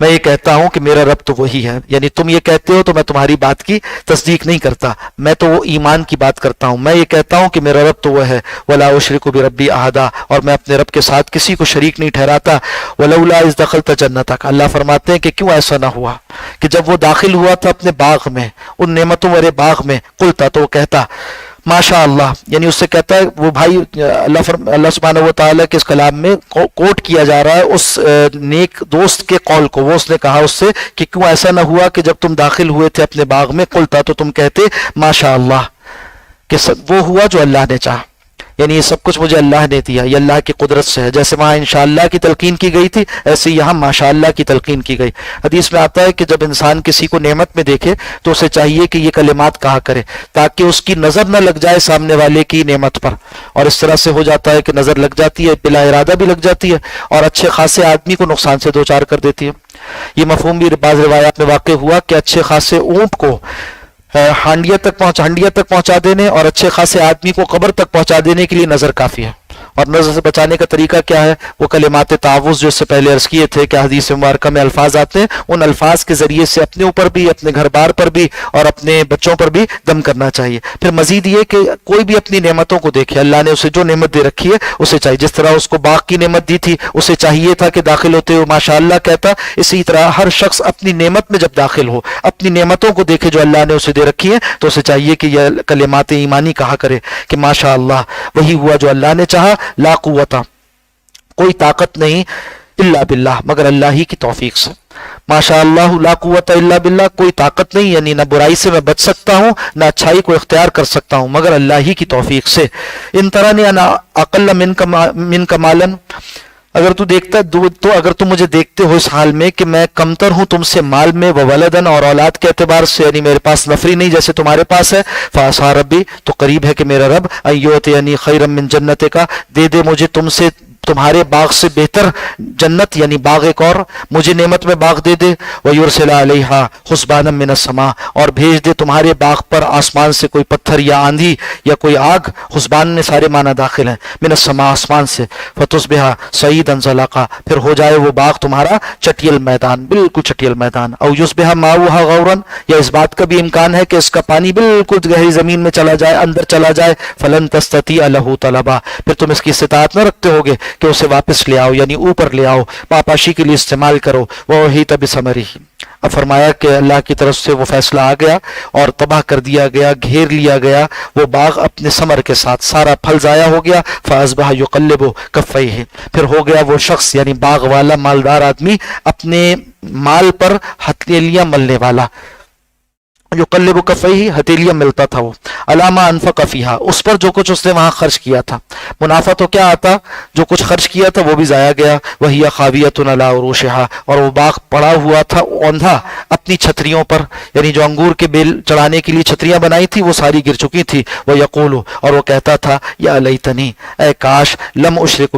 میں یہ کہتا ہوں کہ میرا رب تو وہی ہے، یعنی تم یہ کہتے ہو تو میں تمہاری بات کی تصدیق نہیں کرتا، میں تو وہ ایمان کی بات کرتا ہوں، میں یہ کہتا ہوں کہ میرا رب تو وہ ہے، ولا اشرک بربی احدا، اور میں اپنے رب کے ساتھ کسی کو شریک نہیں ٹھہراتا، ولولا اذ دخلت جنتک، اللہ فرماتے ہیں کہ کیوں ایسا نہ ہوا کہ جب وہ داخل ہوا تھا اپنے باغ میں، ان نعمتوں والے باغ میں، قلتا، تو وہ کہتا ماشاء اللہ، یعنی اس سے کہتا ہے وہ بھائی، اللہ سبحانہ و تعالیٰ کے اس کلام میں کوٹ کیا جا رہا ہے اس نیک دوست کے قول کو، وہ اس نے کہا اس سے کہ کیوں ایسا نہ ہوا کہ جب تم داخل ہوئے تھے اپنے باغ میں، قلتا، تو تم کہتے ماشاء اللہ، کہ وہ ہوا جو اللہ نے چاہا، یعنی یہ سب کچھ مجھے اللہ نے دیا، یہ اللہ کی قدرت سے ہے، جیسے وہاں انشاءاللہ کی تلقین کی گئی تھی ایسے یہاں ماشاءاللہ کی تلقین کی گئی۔ حدیث میں آتا ہے کہ جب انسان کسی کو نعمت میں دیکھے تو اسے چاہیے کہ یہ کلمات کہا کرے تاکہ اس کی نظر نہ لگ جائے سامنے والے کی نعمت پر، اور اس طرح سے ہو جاتا ہے کہ نظر لگ جاتی ہے، بلا ارادہ بھی لگ جاتی ہے، اور اچھے خاصے آدمی کو نقصان سے دوچار کر دیتی ہے۔ یہ مفہوم بھی بعض روایات میں واقع ہوا کہ اچھے خاصے اونٹ کو ہانڈیا تک پہنچا دینے اور اچھے خاصے آدمی کو قبر تک پہنچا دینے کے لیے نظر کافی ہے۔ اور نظر سے بچانے کا طریقہ کیا ہے؟ وہ کلمات تعوذ جو اس سے پہلے عرض کیے تھے کہ حدیث مبارکہ میں الفاظ آتے ہیں، ان الفاظ کے ذریعے سے اپنے اوپر بھی، اپنے گھر بار پر بھی اور اپنے بچوں پر بھی دم کرنا چاہیے۔ پھر مزید یہ کہ کوئی بھی اپنی نعمتوں کو دیکھے، اللہ نے اسے جو نعمت دے رکھی ہے اسے چاہیے، جس طرح اس کو باغ کی نعمت دی تھی اسے چاہیے تھا کہ داخل ہوتے ہوئے ماشاءاللہ کہتا، اسی طرح ہر شخص اپنی نعمت میں جب داخل ہو، اپنی نعمتوں کو دیکھے جو اللہ نے اسے دے رکھی ہے، تو اسے چاہیے کہ یہ کلمات ایمانی کہا کرے کہ ماشاءاللہ وہی ہوا جو اللہ نے چاہا، لا قوت، کوئی طاقت نہیں، الا باللہ، مگر اللہ ہی کی توفیق سے، ماشاء اللہ لا قوت الا باللہ، کوئی طاقت نہیں، یعنی نہ برائی سے میں بچ سکتا ہوں نہ اچھائی کو اختیار کر سکتا ہوں مگر اللہ ہی کی توفیق سے۔ ان ترانی انا اقل من کمالا، اگر تو دیکھتا تو اگر تم مجھے دیکھتے ہو اس حال میں کہ میں کمتر ہوں تم سے مال میں، وولدن، اور اولاد کے اعتبار سے، یعنی میرے پاس نفری نہیں جیسے تمہارے پاس ہے، فعسیٰ ربی، تو قریب ہے کہ میرا رب، ان یؤتینی خیرا من جنتک، دے دے مجھے تم سے تمہارے باغ سے بہتر جنت، یعنی باغ ایک اور مجھے نعمت میں باغ دے دے، وَيُرْسِلَ عَلَيْهَا حُسْبَانًا مِّنَ السَّمَاءِ، اور بھیج دے تمہارے باغ پر آسمان سے کوئی پتھر یا آندھی یا کوئی آگ، حسبان میں سارے معنی داخل ہیں، من السماء، آسمان سے، فَتُصْبِحَ صَعِيدًا زَلَقًا، پھر ہو جائے وہ باغ تمہارا چٹیل میدان، بالکل چٹیل میدان، او يُصْبِحَ مَاؤُهَا غَوْرًا، یا اس بات کا بھی امکان ہے کہ اس کا پانی بالکل گہری زمین میں چلا جائے، اندر چلا جائے، فَلَن تَسْتَطِيعَ لَهُ طَلَبًا، پھر تم اس کی استطاعت نہ رکھتے ہوگے کہ اسے واپس لے آؤ، یعنی اوپر لے آؤ، پاپاشی کے لیے استعمال کرو، وَأُحِيطَ بِثَمَرِهِ، اب فرمایا کہ اللہ کی طرف سے وہ فیصلہ آ گیا اور تباہ کر دیا گیا، گھیر لیا گیا وہ باغ اپنے ثمر کے ساتھ، سارا پھل ضائع ہو گیا، فَأَصْبَحَ يُقَلِّبُ كَفَّيْهِ، پھر ہو گیا وہ شخص یعنی باغ والا مالدار آدمی اپنے مال پر ہتھیلیاں ملنے والا، یقلب کفیہ، ہتھیلیاں ملتا تھا وہ، علامہ انفق فیہا، اس پر جو کچھ اس نے وہاں خرچ کیا تھا، منافع تو کیا آتا، جو کچھ خرچ کیا تھا وہ بھی ضائع گیا، وہی خاویۃ علی عروشہا، اور وہ باغ پڑا ہوا تھا اوندھا اپنی چھتریوں پر، یعنی جو انگور کے بیل چڑھانے کے لیے چھتریاں بنائی تھی وہ ساری گر چکی تھی، وہ یقول، اور وہ کہتا تھا، یا لیتنی، اے کاش، لم اشرک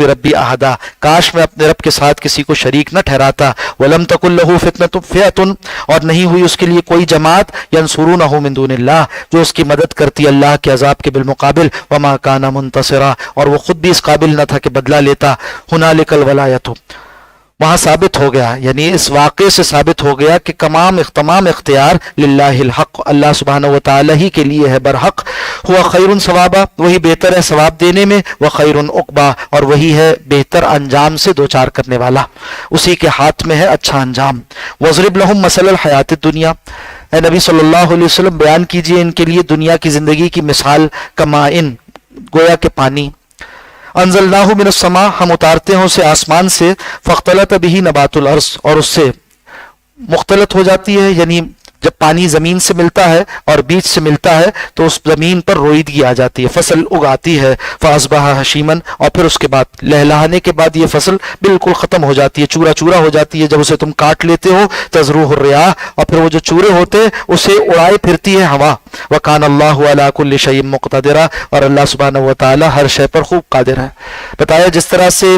بربی احدا، کاش میں اپنے رب کے ساتھ کسی کو شریک نہ ٹھہراتا، ولم تکن لہ فئۃ، اور نہیں ہوئی اس کے لیے کوئی جماعت، ینصرونہ من دون اللہ، جو اس کی مدد کرتی اللہ کے عذاب کے بالمقابل، وما کان منتصرا، اور وہ خود بھی اس قابل نہ تھا کہ بدلہ لیتا، ہنالک الولایۃ، وہاں ثابت ہو گیا، یعنی اس واقعے سے ثابت ہو گیا کہ تمام اختیار للہ الحق، اللہ سبحانہ و تعالی ہی کے لیے ہے برحق، ہوا خیر ثوابا، وہی بہتر ہے ثواب دینے میں، وخیر عقبا، اور وہی ہے بہتر انجام سے دوچار کرنے والا، اسی کے ہاتھ میں ہے اچھا انجام۔ وَاضْرِبْ لَهُمْ مَثَلَ الْحَيَاةِ الدُّنْيَا، اے نبی صلی اللہ علیہ وسلم بیان کیجئے ان کے لیے دنیا کی زندگی کی مثال، کمائن، گویا کہ پانی، انزلناہ من السماء، ہم اتارتے ہیں اسے آسمان سے، فاختلط بہ نبات الارض، اور اس سے مختلط ہو جاتی ہے، یعنی جب پانی زمین سے ملتا ہے اور بیج سے ملتا ہے تو اس زمین پر روئیدگی آ جاتی ہے، فصل اگاتی ہے، فاصبح حشیمن، اور پھر اس کے بعد لہلہانے کے بعد یہ فصل بالکل ختم ہو جاتی ہے، چورا چورا ہو جاتی ہے، جب اسے تم کاٹ لیتے ہو، تزروح الریاح، اور پھر وہ جو چورے ہوتے ہیں اسے اڑائے پھرتی ہے ہوا، وکان اللہ علی کل شیء مقتدرا، اور اللہ سبحانہ و تعالی ہر شے پر خوب قادر ہے۔ بتایا جس طرح سے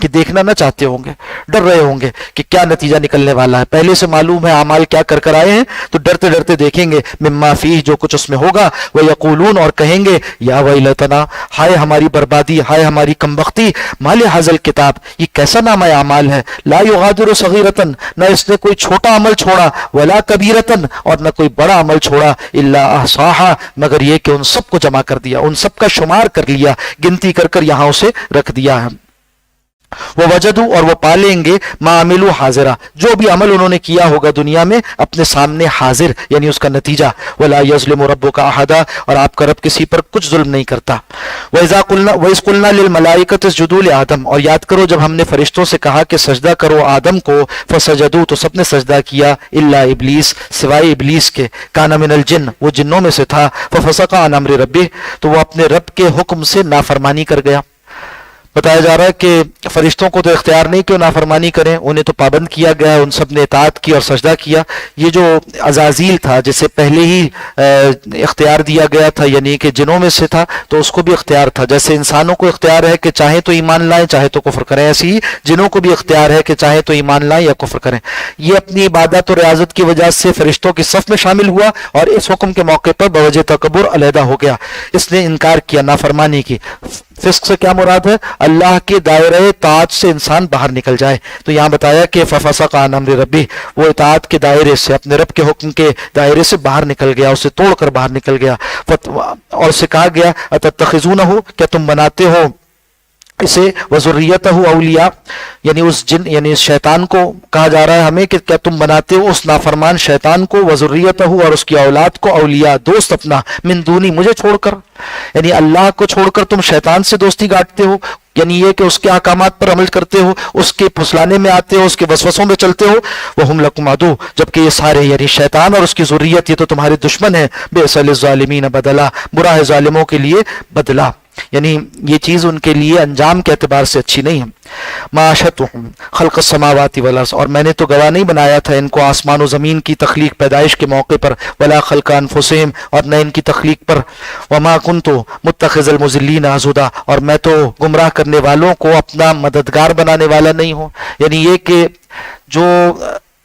کہ دیکھنا نہ چاہتے ہوں گے، ڈر رہے ہوں گے کہ کیا نتیجہ نکلنے والا ہے، پہلے سے معلوم ہے اعمال کیا کر کر آئے ہیں، تو ڈرتے ڈرتے دیکھیں گے مما فیہ، جو کچھ اس میں ہوگا، وہ یقولون، اور کہیں گے یا ویلتنا، ہائے ہماری بربادی، ہائے ہماری کمبختی، مال ھذل کتاب، یہ کیسا نامہ اعمال ہے، لا یغادر صغیرۃ، نہ اس نے کوئی چھوٹا عمل چھوڑا، ولا کبیرۃ، اور نہ کوئی بڑا عمل چھوڑا، الا احصاھا، مگر یہ کہ ان سب کو جمع کر دیا، ان سب کا شمار کر لیا، گنتی کر کر یہاں اسے رکھ دیا ہے۔ وہ وجدوا، اور وہ پالیں گے، ما عملوا حاضرہ، جو بھی عمل انہوں نے کیا ہوگا دنیا میں اپنے سامنے حاضر، یعنی اس کا نتیجہ، ولا یظلم ربک احدا، اور آپ کا رب کسی پر کچھ ظلم نہیں کرتا۔ وَإِذْ قُلْنَا لِلْمَلَائِكَةِ اسْجُدُوا لِآدَمَ، اور یاد کرو جب ہم نے فرشتوں سے کہا کہ سجدہ کرو آدم کو، فسجدوا، تو سب نے سجدہ کیا، الا ابلیس، سوائے ابلیس کے، کان من الجن، وہ جنوں میں سے تھا، ففسق عن امر ربہ، تو وہ اپنے رب کے حکم سے نافرمانی کر گیا۔ بتایا جا رہا ہے کہ فرشتوں کو تو اختیار نہیں کہ وہ نافرمانی کریں، انہیں تو پابند کیا گیا، ان سب نے اطاعت کی اور سجدہ کیا۔ یہ جو عزازیل تھا جسے پہلے ہی اختیار دیا گیا تھا، یعنی کہ جنوں میں سے تھا، تو اس کو بھی اختیار تھا، جیسے انسانوں کو اختیار ہے کہ چاہیں تو ایمان لائیں چاہے تو کفر کریں، ایسی ہی جنوں کو بھی اختیار ہے کہ چاہے تو ایمان لائیں یا کفر کریں۔ یہ اپنی عبادت اور ریاضت کی وجہ سے فرشتوں کی صف میں شامل ہوا، اور اس حکم کے موقع پر بوجہ تکبر علیحدہ ہو گیا، اس نے انکار کیا، نافرمانی کی۔ فسق سے کیا مراد ہے؟ اللہ کے دائرہ طاعت سے انسان باہر نکل جائے، تو یہاں بتایا کہ ففسق عن امر ربہ، وہ اطاعت کے دائرے سے، اپنے رب کے حکم کے دائرے سے باہر نکل گیا، اسے توڑ کر باہر نکل گیا۔ اور اسے کہا گیا اتتخذونہ، کیا تم بناتے ہو اسے، وذریتہ اولیاء، یعنی اس جن، یعنی اس شیطان کو کہا جا رہا ہے ہمیں کہ کیا تم بناتے ہو اس نافرمان شیطان کو، وذریتہ، اور اس کی اولاد کو، اولیاء، دوست اپنا، من دونی، مجھے چھوڑ کر، یعنی اللہ کو چھوڑ کر تم شیطان سے دوستی گاٹتے ہو، یعنی یہ کہ اس کے احکامات پر عمل کرتے ہو، اس کے پھسلانے میں آتے ہو، اس کے وسوسوں میں چلتے ہو، وہم لکم عدو، جبکہ یہ سارے یعنی شیطان اور اس کی ذریت یہ تو تمہارے دشمن ہیں، بئس للظالمین بدلا، برا ہے ظالموں کے لیے بدلہ، یعنی یہ چیز ان کے لیے انجام کے اعتبار سے اچھی نہیں ہے۔ معاشتہم خلق السماوات والارض، اور میں نے تو گواہ نہیں بنایا تھا ان کو آسمان و زمین کی تخلیق پیدائش کے موقع پر، ولا خلق انفسہم، اور نہ ان کی تخلیق پر، وما کنت متخذ المضلین عضدا، اور میں تو گمراہ کرنے والوں کو اپنا مددگار بنانے والا نہیں ہوں، یعنی یہ کہ جو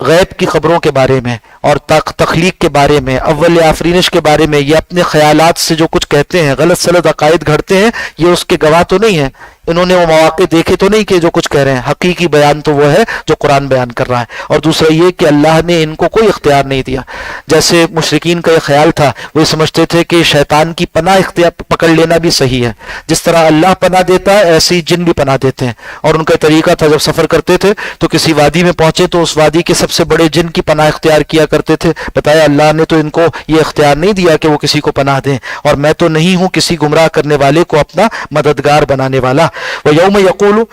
غیب کی خبروں کے بارے میں اور تخلیق کے بارے میں، اول آفرینش کے بارے میں، یہ اپنے خیالات سے جو کچھ کہتے ہیں، غلط سلط عقائد گھڑتے ہیں، یہ اس کے گواہ تو نہیں ہیں، انہوں نے وہ مواقع دیکھے تو نہیں کہ جو کچھ کہہ رہے ہیں، حقیقی بیان تو وہ ہے جو قرآن بیان کر رہا ہے۔ اور دوسرا یہ کہ اللہ نے ان کو کوئی اختیار نہیں دیا، جیسے مشرکین کا یہ خیال تھا، وہ سمجھتے تھے کہ شیطان کی پناہ اختیار پکڑ لینا بھی صحیح ہے، جس طرح اللہ پناہ دیتا ہے ایسے ہی جن بھی پناہ دیتے ہیں، اور ان کا طریقہ تھا جب سفر کرتے تھے تو کسی وادی میں پہنچے تو اس وادی کے سب سے بڑے جن کی پناہ اختیار کیا کرتے تھے۔ بتایا اللہ نے تو ان کو یہ اختیار نہیں دیا کہ وہ کسی کو پناہ دیں، اور میں تو نہیں ہوں کسی گمراہ کرنے والے کو اپنا مددگار بنانے والا۔ وَيَوْمَ يَقُولُ،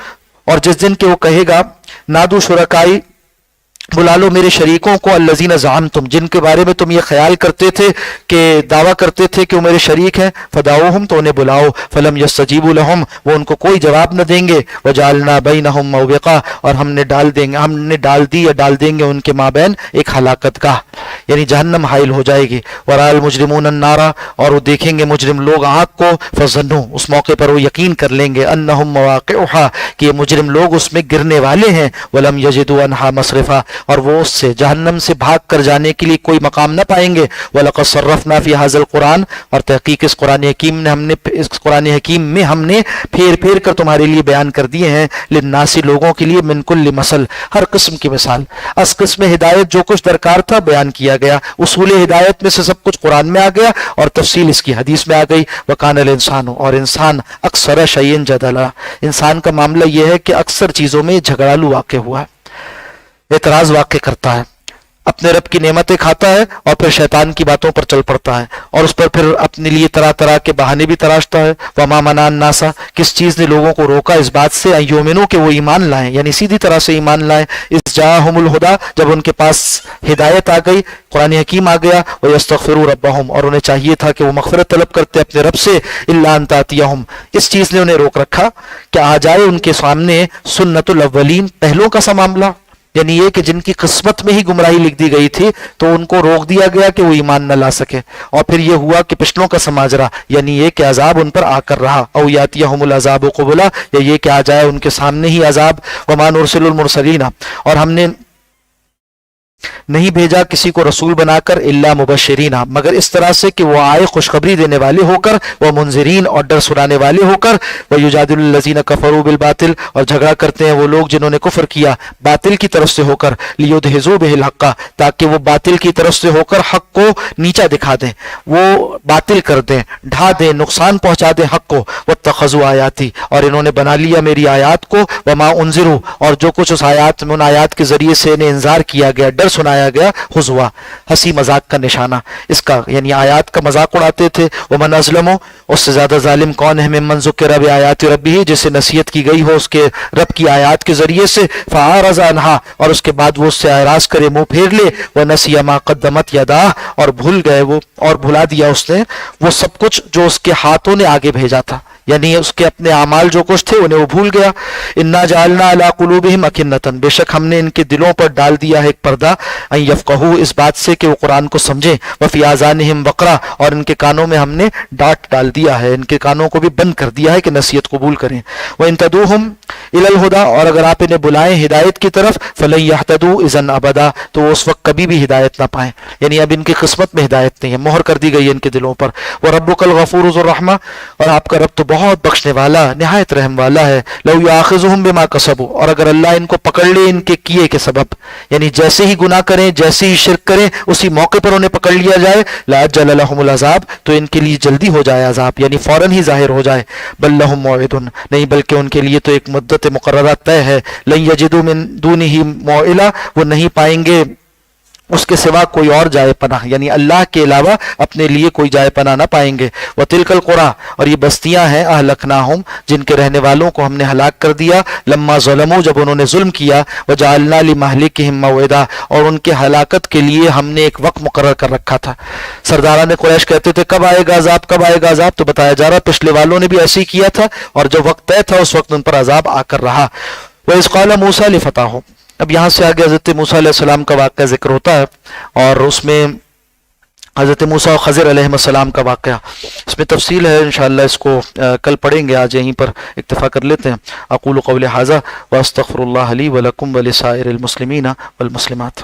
اور جس دن کہ وہ کہے گا، نادو شرکائی، بلا لو میرے شریکوں کو، الذین زعمتم، جن کے بارے میں تم یہ خیال کرتے تھے کہ دعویٰ کرتے تھے کہ وہ میرے شریک ہیں، فدعوہم، تو انہیں بلاؤ، فلم یستجیبوا لہم، وہ ان کو کوئی جواب نہ دیں گے، وجعلنا بینہم موبقہ، اور ہم نے ڈال دی یا ڈال دیں گے ان کے مابین ایک ہلاکت گاہ، یعنی جہنم حائل ہو جائے گی۔ ورأى المجرمون النار، اور وہ دیکھیں گے مجرم لوگ آگ کو، فظنوا، اس موقع پر وہ یقین کر لیں گے، انہم مواقعها، کہ یہ مجرم لوگ اس میں گرنے والے ہیں، ولم یجدوا عنہا مصرفا، اور وہ اس سے جہنم سے بھاگ کر جانے کے لیے کوئی مقام نہ پائیں گے۔ وَلَقَدْ صَرَّفْنَا فِي هَذَا الْقُرْآنِ، اور تحقیق اس قرآن حکیم میں ہم نے پھیر پھیر کر تمہارے لیے بیان کر دیے ہیں، للناس، لوگوں کے لیے، من کل مثل، ہر قسم کی مثال، اس قسم ہدایت جو کچھ درکار تھا بیان کیا گیا، اصول ہدایت میں سے سب کچھ قرآن میں آ گیا، اور تفصیل اس کی حدیث میں آ گئی۔ وَكَانَ الْإِنسَانُ، اور انسان اکثر شیئن جدلا، انسان کا معاملہ یہ ہے کہ اکثر چیزوں میں جھگڑالو واقع ہوا ہے، اعتراض واقع کرتا ہے، اپنے رب کی نعمتیں کھاتا ہے اور پھر شیطان کی باتوں پر چل پڑتا ہے، اور اس پر پھر اپنے لیے طرح طرح کے بہانے بھی تراشتا ہے۔ وما منع الناس، کس چیز نے لوگوں کو روکا اس بات سے، ان یؤمنوا، کہ وہ ایمان لائیں، یعنی سیدھی طرح سے ایمان لائیں، اذ جاءہم الہدی، جب ان کے پاس ہدایت آ گئی، قرآن حکیم آ گیا، ویستغفروا ربہم، اور انہیں چاہیے تھا کہ وہ مغفرت طلب کرتے اپنے رب سے، الا ان تاتیہم، اس چیز نے انہیں روک رکھا کہ آ جائے ان کے سامنے سنت الاولین، پہلوں کا سا معاملہ، یعنی یہ کہ جن کی قسمت میں ہی گمراہی لکھ دی گئی تھی تو ان کو روک دیا گیا کہ وہ ایمان نہ لا سکے، اور پھر یہ ہوا کہ پچھلوں کا سماجرا، یعنی یہ کہ عذاب ان پر آ کر رہا، او یاتیہم العذاب قبلا، یا یہ کہ آ جائے ان کے سامنے ہی عذاب، وما نرسل المرسلین، اور ہم نے نہیں بھیجا کسی کو رسول بنا کر الا مبشرین، مگر اس طرح سے کہ وہ آئے خوشخبری دینے والے ہو کر، وہ منذرین اور ڈر سنانے والے ہو کر، ویجادل الذین کفروا بالباطل، اور جھگڑا کرتے ہیں وہ لوگ جنہوں نے کفر کیا باطل کی طرف سے ہو کر، لیدھزوا بہ الحق، تاکہ وہ باطل کی طرف سے ہو کر حق کو نیچا دکھا دیں، وہ باطل کر دیں، ڈھا دیں، نقصان پہنچا دیں حق کو، واتخذوا آیاتی، اور انہوں نے بنا لیا میری آیات کو، وما انذروا، اور جو کچھ اس آیات میں ان آیات کے ذریعے سے انہیں انذار کیا گیا، ڈر سنایا گیا، ہزوا، ہنسی مذاق کا نشانہ اس کا، یعنی آیات کا مذاق اڑاتے تھے۔ ومن اظلم، اس سے زیادہ ظالم کون ہے، ممن ذکر بآیات ربہ، جسے نصیحت کی گئی ہو اس کے رب کی آیات کے ذریعے سے، فاعرض عنہا، اور اس کے بعد وہ اس سے اعراض کرے، منہ پھیر لے، ونسی ما قدمت یداہ، اور بھول گئے وہ، اور بھلا دیا اس نے وہ سب کچھ جو اس کے ہاتھوں نے آگے بھیجا تھا، یعنی اس کے اپنے اعمال جو کچھ تھے انہیں وہ بھول گیا۔ انا جعلنا علی قلوبہم اکنۃ، بے شک ہم نے ان کے دلوں پر ڈال دیا ہے ایک پردہ، ان یفقہوا، اس بات سے کہ وہ قرآن کو سمجھیں، وفی آذانہم وقرا، اور ان کے کانوں میں ہم نے ڈانٹ ڈال دیا ہے، ان کے کانوں کو بھی بند کر دیا ہے کہ نصیحت قبول کریں۔ وان تدعوہم الی الہدی، اور اگر آپ انہیں بلائیں ہدایت کی طرف، فلن یہتدوا اذا ابدا، تو وہ اس وقت کبھی بھی ہدایت نہ پائیں، یعنی اب ان کی قسمت میں ہدایت نہیں ہے، مہر کر دی گئی ہے ان کے دلوں پر۔ وربک الغفور ذو الرحمہ، اور آپ کا رب تو بہت بخشنے والا، نہایت رحم والا ہے۔ لو یاخذہم بما کسبوا، اور اگر اللہ ان کو پکڑ لے ان کے کیے کے سبب، یعنی جیسے ہی گناہ کریں، جیسے ہی شرک کریں، اسی موقع پر انہیں پکڑ لیا جائے، لاجل لہم العذاب، تو ان کے لیے جلدی ہو جائے عذاب، یعنی فوراً ہی ظاہر ہو جائے۔ بل لہم موعد، نہیں بلکہ ان کے لیے تو ایک مدت مقررہ طے ہے۔ لن یجدوا من دونہ موئلا، وہ نہیں پائیں گے اس کے سوا کوئی اور جائے پناہ، یعنی اللہ کے علاوہ اپنے لیے کوئی جائے پناہ نہ پائیں گے۔ وَتِلْكَ الْقُرَىٰ، اور یہ بستیاں ہیں، اہلکناہم، جن کے رہنے والوں کو ہم نے ہلاک کر دیا، لما ظلموا، جب انہوں نے ظلم کیا، وَجَعَلْنَا لِمَهْلِكِهِمْ مَوْعِدًا، اور ان کے ہلاکت کے لیے ہم نے ایک وقت مقرر کر رکھا تھا۔ سرداران قریش کہتے تھے کب آئے گا عذاب، کب آئے گا عذاب، تو بتایا جا رہا پچھلے والوں نے بھی ایسے ہی کیا تھا، اور جب وقت طے تھا اس وقت ان پر عذاب آ کر رہا۔ وَإِذْ قَالَ مُوسَىٰ لِفَتَاهُ، اب یہاں سے آگے حضرت موسیٰ علیہ السلام کا واقعہ ذکر ہوتا ہے، اور اس میں حضرت موسیٰ و خضر علیہ السلام کا واقعہ، اس میں تفصیل ہے، انشاءاللہ اس کو کل پڑھیں گے، آج یہیں پر اکتفا کر لیتے ہیں۔ اقول قولی ھذا واستغفر اللہ لی ولکم ولسائر المسلمین والمسلمات۔